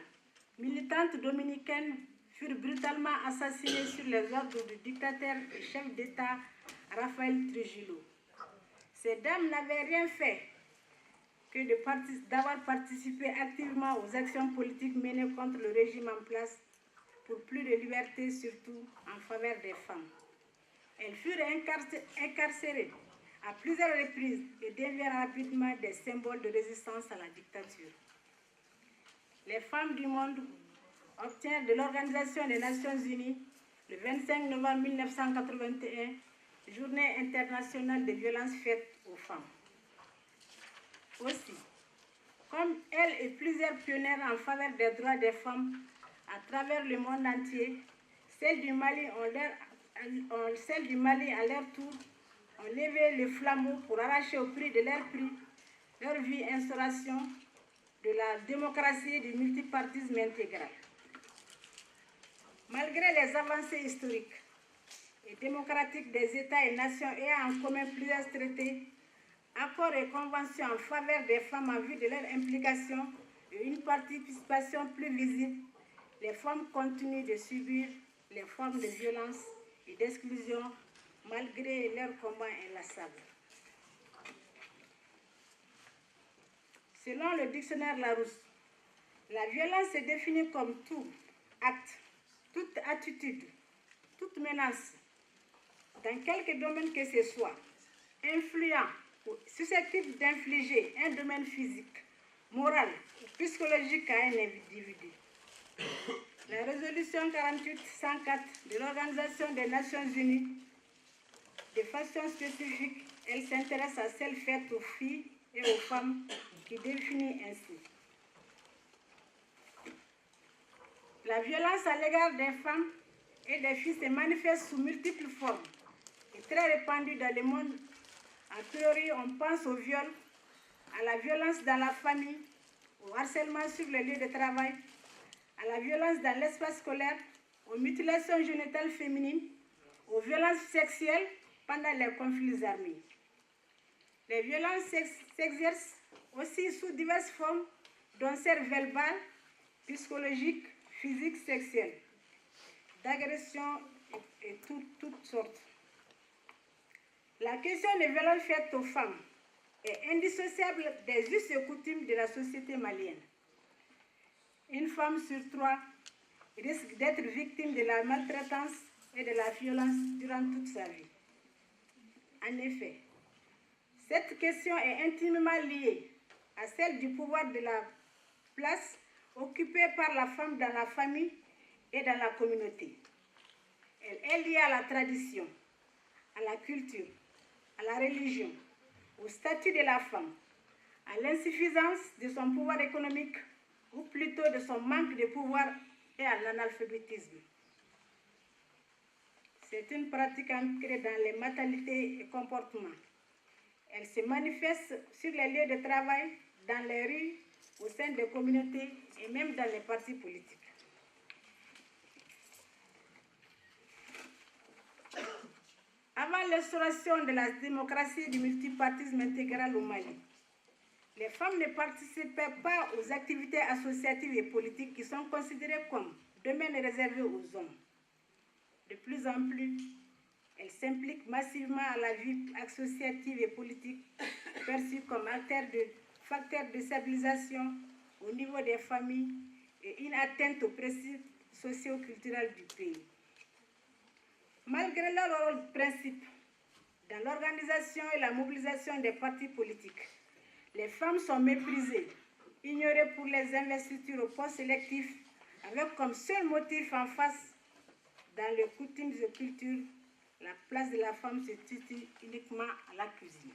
militantes dominicaines, furent brutalement assassinées sur les ordres du dictateur et chef d'État Raphaël Trujillo. Ces dames n'avaient rien fait que d'avoir participé activement aux actions politiques menées contre le régime en place pour plus de liberté, surtout en faveur des femmes. Elles furent incarcérées à plusieurs reprises et deviennent rapidement des symboles de résistance à la dictature. Les femmes du monde obtiennent de l'Organisation des Nations Unies, le 25 novembre 1981, Journée internationale des violences faites aux femmes. Aussi, comme elle et plusieurs pionnières en faveur des droits des femmes à travers le monde entier, celles du Mali, à leur tour, ont levé le flambeau pour arracher au prix de leur vie instauration de la démocratie et du multipartisme intégral. Malgré les avancées historiques et démocratiques des États et nations ayant en commun plusieurs traités, accords et conventions en faveur des femmes en vue de leur implication et une participation plus visible, les femmes continuent de subir les formes de violence et d'exclusion malgré leur combat inlassable. Selon le dictionnaire Larousse, la violence est définie comme tout acte, toute attitude, toute menace, dans quelque domaine que ce soit, influent ou susceptible d'infliger un domaine physique, moral ou psychologique à un individu. La résolution 48-104 de l'Organisation des Nations Unies, de façon spécifique, elle s'intéresse à celles faites aux filles et aux femmes qui définit ainsi. La violence à l'égard des femmes et des filles se manifeste sous multiples formes et très répandue dans le monde. A priori, on pense au viol, à la violence dans la famille, au harcèlement sur le lieu de travail, à la violence dans l'espace scolaire, aux mutilations génitales féminines, aux violences sexuelles pendant les conflits armés. Les violences s'exercent aussi sous diverses formes, dont celles verbales, psychologiques, physiques, sexuelles, d'agressions et toutes sortes. La question des violences faites aux femmes est indissociable des us et coutumes de la société malienne. Une femme sur 3 risque d'être victime de la maltraitance et de la violence durant toute sa vie. En effet, cette question est intimement liée à celle du pouvoir de la place occupée par la femme dans la famille et dans la communauté. Elle est liée à la tradition, à la culture, à la religion, au statut de la femme, à l'insuffisance de son pouvoir économique, ou plutôt de son manque de pouvoir et à l'analphabétisme. C'est une pratique ancrée dans les mentalités et comportements. Elle se manifeste sur les lieux de travail, dans les rues, au sein des communautés et même dans les partis politiques. Avant l'instauration de la démocratie et du multipartisme intégral au Mali, les femmes ne participaient pas aux activités associatives et politiques qui sont considérées comme domaines réservés aux hommes. De plus en plus, elles s'impliquent massivement à la vie associative et politique, perçue comme facteur de stabilisation au niveau des familles et une atteinte aux principes socio-culturels du pays. Malgré leur rôle principal dans l'organisation et la mobilisation des partis politiques, les femmes sont méprisées, ignorées pour les investitures au poste sélectif, avec comme seul motif en face, dans les coutumes et cultures, la place de la femme se situe uniquement à la cuisine.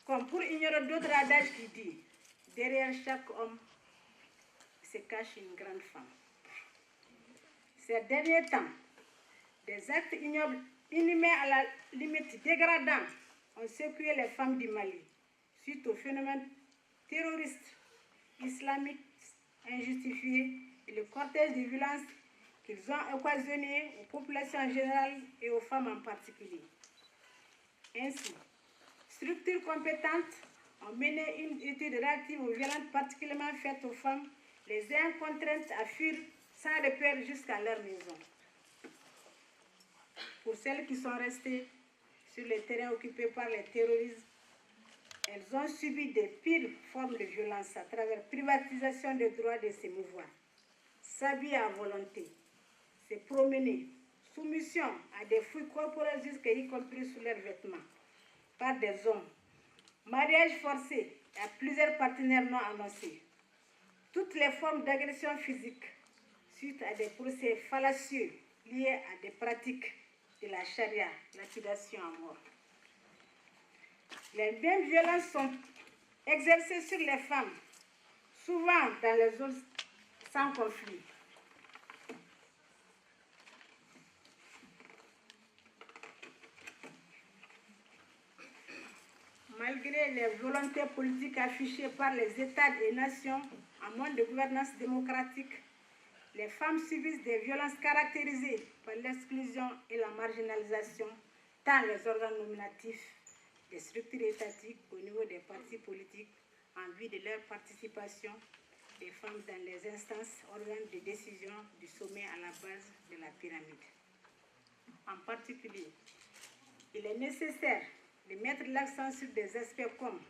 Comme pour ignorer d'autres adages qui disent, derrière chaque homme se cache une grande femme. Ces derniers temps, des actes ignobles, inhumains à la limite dégradants, ont secoué les femmes du Mali, suite au phénomène terroriste islamique injustifié et le cortège de violences qu'ils ont occasionné aux populations en général et aux femmes en particulier. Ainsi, structures compétentes ont mené une étude relative aux violences particulièrement faites aux femmes, les ayant contraintes à fuir sans repère jusqu'à leur maison. Pour celles qui sont restées sur les terrains occupés par les terroristes, elles ont subi des pires formes de violence à travers privatisation des droits de s'émouvoir, s'habiller à volonté, se promener, soumission à des fouilles corporelles jusqu'à y compris sous leurs vêtements, par des hommes, mariage forcé à plusieurs partenaires non annoncés, toutes les formes d'agression physique suite à des procès fallacieux liés à des pratiques de la charia, lapidation à mort. Les mêmes violences sont exercées sur les femmes, souvent dans les zones sans conflit. Malgré les volontés politiques affichées par les États et nations en mode de gouvernance démocratique, les femmes subissent des violences caractérisées par l'exclusion et la marginalisation, tant les organes nominatifs des structures étatiques au niveau des partis politiques en vue de leur participation des femmes dans les instances, organes de décision du sommet à la base de la pyramide. En particulier, il est nécessaire de mettre l'accent sur des aspects comme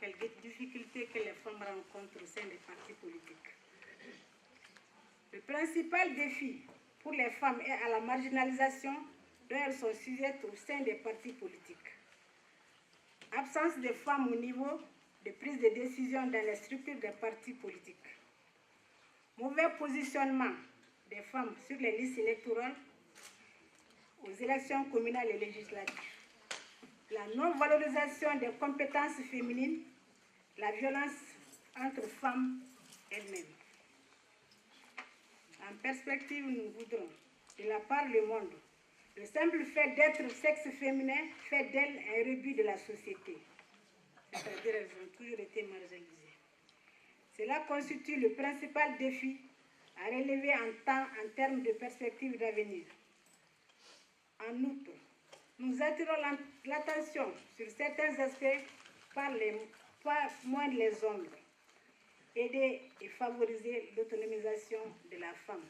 quelques difficultés que les femmes rencontrent au sein des partis politiques. Le principal défi pour les femmes est à la marginalisation dont elles sont sujettes au sein des partis politiques. Absence de femmes au niveau de prise de décision dans les structures des partis politiques. Mauvais positionnement des femmes sur les listes électorales aux élections communales et législatives. La non-valorisation des compétences féminines, la violence entre femmes elles-mêmes. En perspective, nous voudrons, de la part du monde, le simple fait d'être sexe féminin fait d'elles un rebut de la société. C'est-à-dire qu'elles ont toujours été marginalisées. Cela constitue le principal défi à relever en termes de perspective d'avenir. En outre, nous attirons l'attention sur certains aspects par moindre les ombres. Aider et favoriser l'autonomisation de la femme.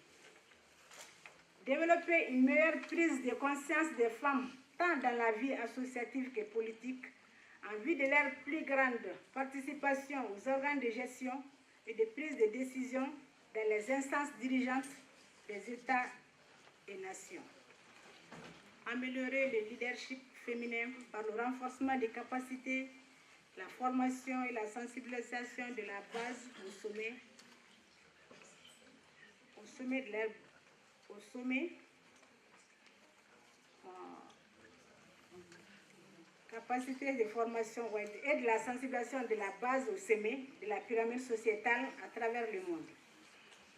Développer une meilleure prise de conscience des femmes, tant dans la vie associative que politique, en vue de leur plus grande participation aux organes de gestion et de prise de décision dans les instances dirigeantes des États et nations. Améliorer le leadership féminin par le renforcement des capacités, la formation et la sensibilisation de la base au sommet, au sommet capacité de formation et de la sensibilisation de la base au sommet de la pyramide sociétale à travers le monde.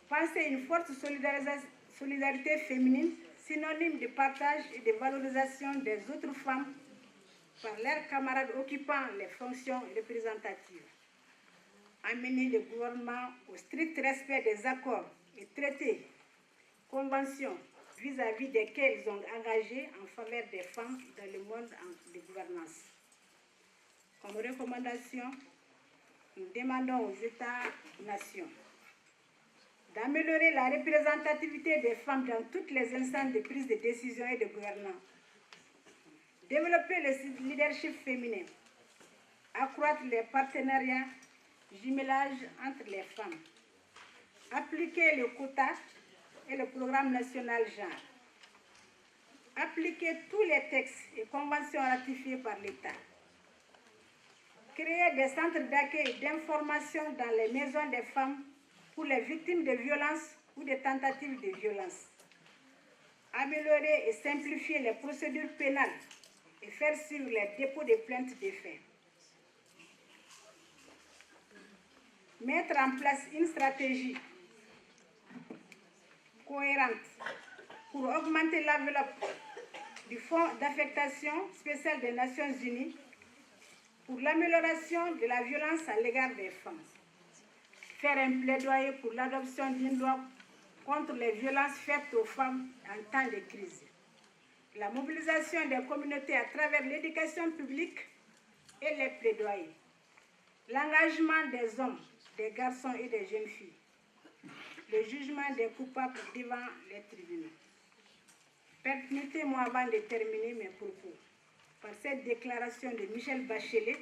Penser une forte solidarité féminine, synonyme de partage et de valorisation des autres femmes par leurs camarades occupant les fonctions représentatives. Amener le gouvernement au strict respect des accords et traités, conventions vis-à-vis desquels ils ont engagé en faveur des femmes dans le monde de gouvernance. Comme recommandation, nous demandons aux États-nations d'améliorer la représentativité des femmes dans toutes les instances de prise de décision et de gouvernance, développer le leadership féminin, accroître les partenariats, jumelage entre les femmes, appliquer le quota et le programme national genre, appliquer tous les textes et conventions ratifiées par l'État, créer des centres d'accueil et d'information dans les maisons des femmes pour les victimes de violences ou de tentatives de violence, améliorer et simplifier les procédures pénales et faire suivre les dépôts de plaintes des faits. Mettre en place une stratégie cohérente pour augmenter l'enveloppe du Fonds d'affectation spéciale des Nations Unies pour l'amélioration de la violence à l'égard des femmes. Faire un plaidoyer pour l'adoption d'une loi contre les violences faites aux femmes en temps de crise. La mobilisation des communautés à travers l'éducation publique et les plaidoyers. L'engagement des hommes, des garçons et des jeunes filles. Le jugement des coupables devant les tribunaux. Permettez-moi avant de terminer mes propos par cette déclaration de Michel Bachelet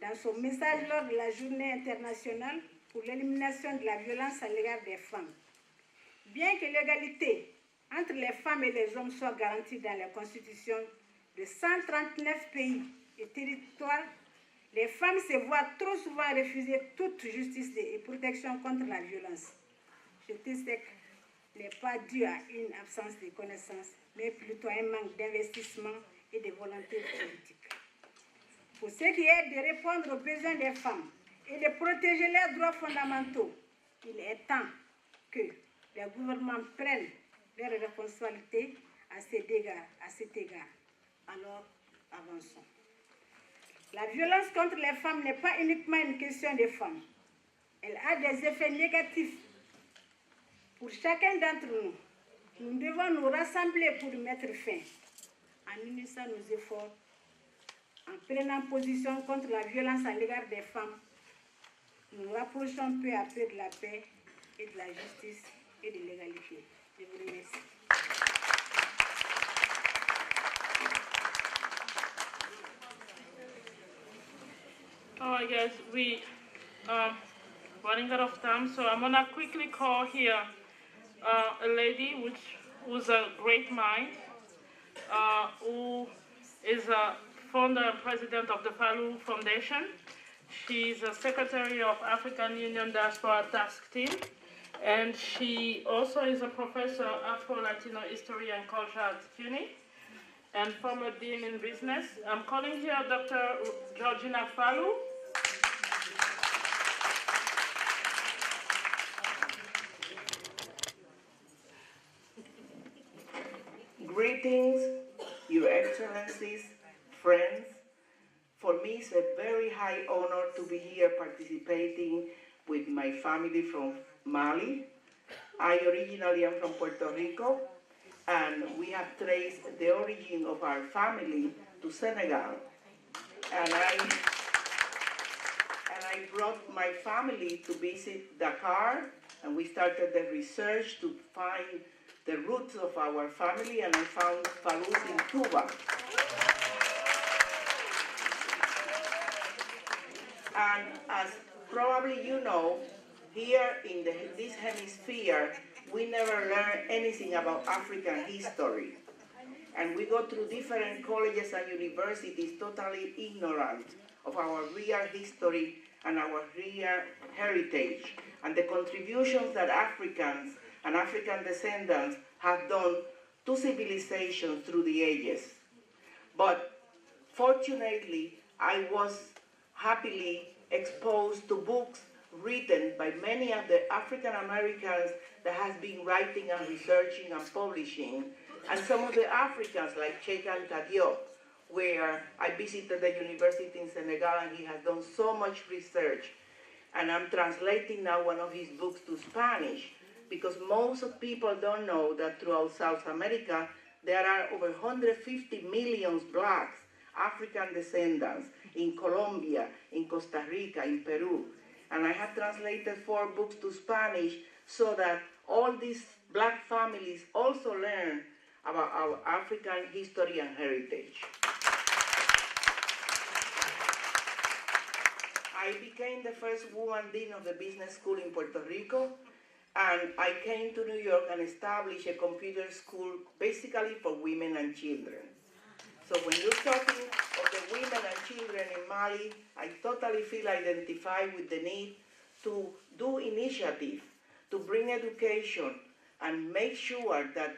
dans son message lors de la Journée internationale pour l'élimination de la violence à l'égard des femmes. Bien que l'égalité entre les femmes et les hommes soit garantie dans la Constitution de 139 pays et territoires, les femmes se voient trop souvent refuser toute justice et protection contre la violence. Je sais que n'est pas dû à une absence de connaissances, mais plutôt à un manque d'investissement et de volonté politique. Pour ce qui est de répondre aux besoins des femmes et de protéger leurs droits fondamentaux, il est temps que les gouvernements prennent leurs responsabilités à cet égard. Alors, avançons. La violence contre les femmes n'est pas uniquement une question des femmes. Elle a des effets négatifs pour chacun d'entre nous. Nous devons nous rassembler pour y mettre fin, en unissant nos efforts, en prenant position contre la violence à l'égard des femmes. Nous nous rapprochons peu à peu de la paix et de la justice et de l'égalité. Je vous remercie. All right, guys, we running out of time, so I'm gonna quickly call here a lady who's a great mind, who is a founder and president of the Palu Foundation. She's a secretary of African Union Diaspora Task Team, and she also is a professor of Afro-Latino History and Culture at CUNY, and former dean in business. I'm calling here Dr. Georgina Palu. Greetings, Your Excellencies, friends. For me, it's a very high honor to be here participating with my family from Mali. I originally am from Puerto Rico, and we have traced the origin of our family to Senegal. And I brought my family to visit Dakar, and we started the research to find the roots of our family, and I found Falus in Cuba. And as probably you know, here in this hemisphere, we never learn anything about African history. And we go through different colleges and universities totally ignorant of our real history and our real heritage, and the contributions that Africans and African descendants have done to civilization through the ages. But fortunately, I was happily exposed to books written by many of the African Americans that has been writing and researching and publishing, and some of the Africans like Cheikh Anta Diop, where I visited the university in Senegal and he has done so much research. And I'm translating now one of his books to Spanish, because most of people don't know that throughout South America, there are over 150 million blacks, African descendants, in Colombia, in Costa Rica, in Peru. And I have translated 4 books to Spanish so that all these black families also learn about our African history and heritage. I became the first woman dean of the business school in Puerto Rico, and I came to New York and established a computer school basically for women and children. So when you're talking of the women and children in Mali, I totally feel identified with the need to do initiative, to bring education and make sure that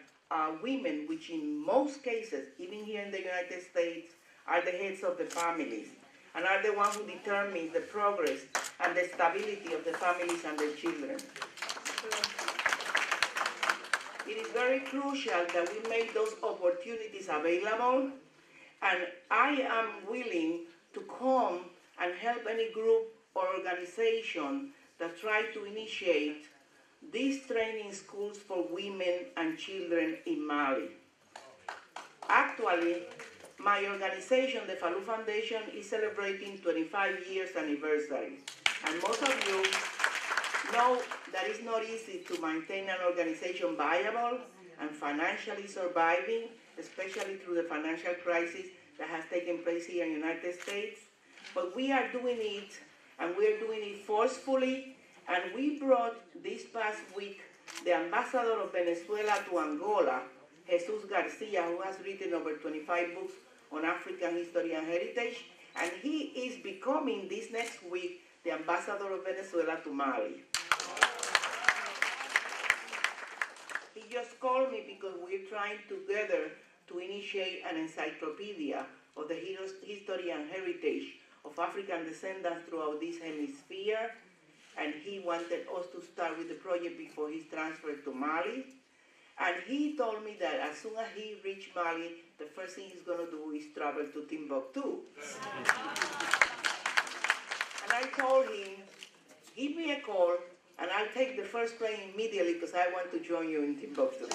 women, which in most cases, even here in the United States, are the heads of the families and are the ones who determine the progress and the stability of the families and their children. It is very crucial that we make those opportunities available, and I am willing to come and help any group or organization that try to initiate these training schools for women and children in Mali. Actually, my organization, the Fallou Foundation, is celebrating 25 years anniversary. And most of you know that it's not easy to maintain an organization viable and financially surviving, especially through the financial crisis that has taken place here in the United States. But we are doing it, and we're doing it forcefully, and we brought this past week the ambassador of Venezuela to Angola, Jesus Garcia, who has written over 25 books on African history and heritage, and he is becoming this next week the ambassador of Venezuela to Mali. He just called me because we're trying together to initiate an encyclopedia of the history and heritage of African descendants throughout this hemisphere, and he wanted us to start with the project before he's transferred to Mali. And he told me that as soon as he reached Mali, the first thing he's going to do is travel to Timbuktu. And I told him, give me a call, and I'll take the first plane immediately because I want to join you in Timbuktu.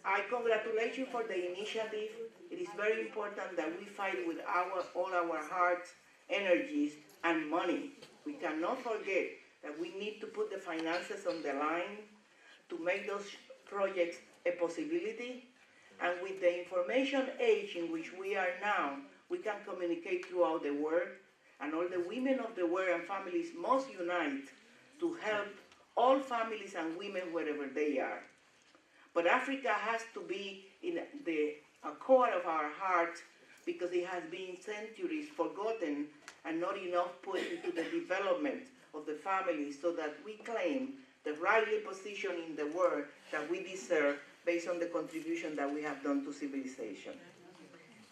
I congratulate you for the initiative. It is very important that we fight with all our hearts, energies, and money. We cannot forget that we need to put the finances on the line to make those projects a possibility. And with the information age in which we are now, we can communicate throughout the world, and all the women of the world and families must unite to help all families and women wherever they are. But Africa has to be in the core of our hearts because it has been centuries forgotten and not enough put into the development of the families so that we claim the rightly position in the world that we deserve based on the contribution that we have done to civilization.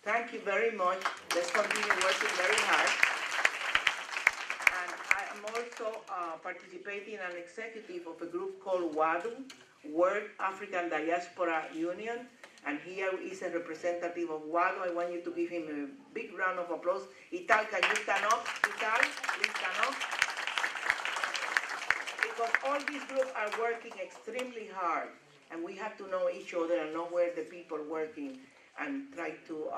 Thank you very much. Let's continue working very hard. And I am also participating in an executive of a group called WADU, World African Diaspora Union, and here is a representative of WADU. I want you to give him a big round of applause. Ital, can you stand up? Ital, please stand up. Because all these groups are working extremely hard, and we have to know each other and know where the people are working and try to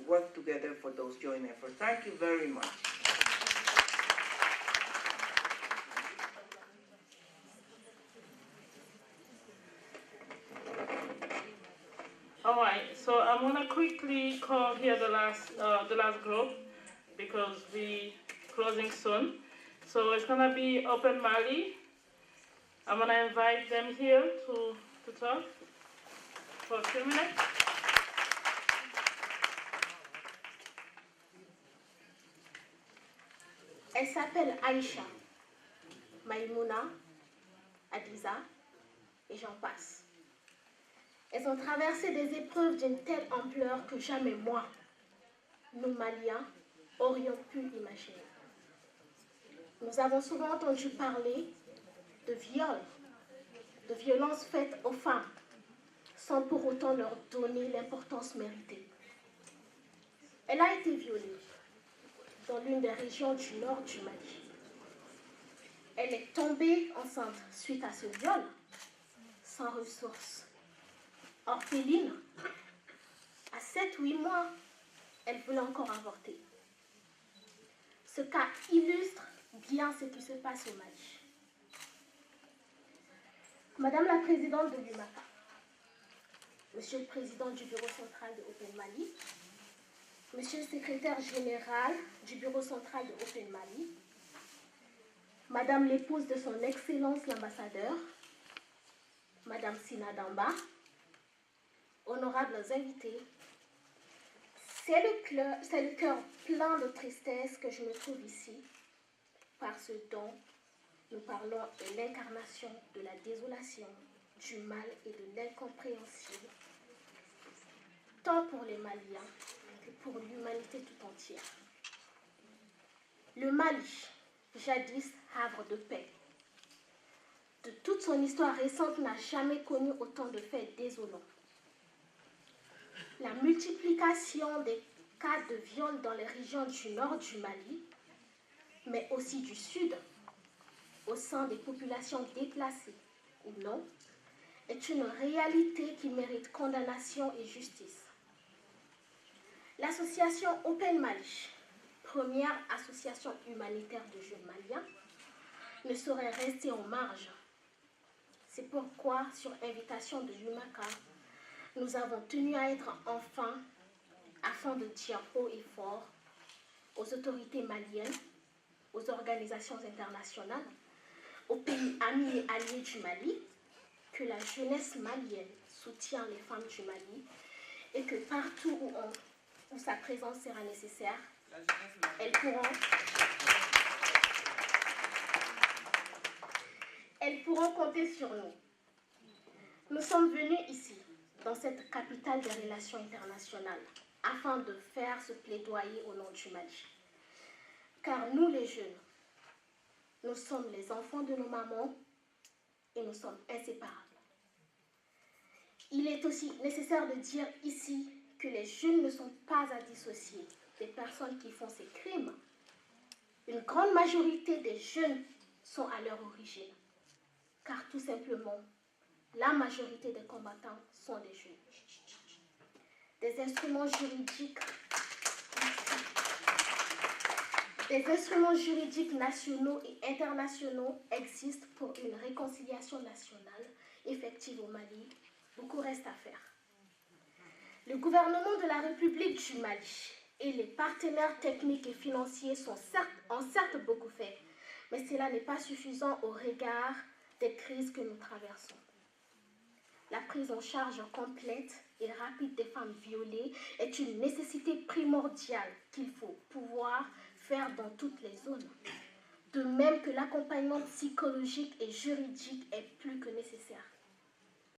work together for those joint efforts. Thank you very much. All right, so I'm gonna quickly call here the last group because we closing soon. So it's gonna be Open Mali. I'm gonna invite them here to talk for a few minutes. Elle s'appelle Aïcha. Maïmouna, Adiza, et j'en passe. Elles ont traversé des épreuves d'une telle ampleur que jamais moi, nous Maliens, aurions pu imaginer. Nous avons souvent entendu parler de viol, de violences faites aux femmes, sans pour autant leur donner l'importance méritée. Elle a été violée dans l'une des régions du nord du Mali. Elle est tombée enceinte suite à ce viol, sans ressources, orpheline. À 7 ou 8 mois, elle voulait encore avorter. Ce cas illustre bien ce qui se passe au Mali. Madame la présidente de l'UMACA, Monsieur le président du bureau central de Open Mali, Monsieur le secrétaire général du bureau central de Open Mali, Madame l'épouse de son Excellence l'ambassadeur, Madame Sina Damba, honorables invités, c'est le cœur plein de tristesse que je me trouve ici, par ce dont nous parlons de l'incarnation de la désolation, du mal et de l'incompréhension, tant pour les Maliens que pour l'humanité tout entière. Le Mali, jadis havre de paix, de toute son histoire récente n'a jamais connu autant de faits désolants. La multiplication des cas de viol dans les régions du nord du Mali, mais aussi du sud, au sein des populations déplacées ou non, est une réalité qui mérite condamnation et justice. L'association Open Mali, première association humanitaire de jeunes maliens, ne saurait rester en marge. C'est pourquoi, sur invitation de l'UMACA, nous avons tenu à être enfin, afin de dire haut et fort aux autorités maliennes, aux organisations internationales, aux pays amis et alliés du Mali, que la jeunesse malienne soutient les femmes du Mali et que partout où sa présence sera nécessaire, elles pourront compter sur nous. Nous sommes venus ici, dans cette capitale des relations internationales, afin de faire ce plaidoyer au nom du Mali. Car nous, les jeunes, nous sommes les enfants de nos mamans et nous sommes inséparables. Il est aussi nécessaire de dire ici que les jeunes ne sont pas à dissocier des personnes qui font ces crimes. Une grande majorité des jeunes sont à leur origine, car tout simplement, la majorité des combattants sont des jeunes. Des instruments juridiques nationaux et internationaux existent pour une réconciliation nationale effective au Mali. Beaucoup reste à faire. Le gouvernement de la République du Mali et les partenaires techniques et financiers ont certes beaucoup fait, mais cela n'est pas suffisant au regard des crises que nous traversons. La prise en charge complète et rapide des femmes violées est une nécessité primordiale qu'il faut pouvoir faire dans toutes les zones. De même que l'accompagnement psychologique et juridique est plus que nécessaire.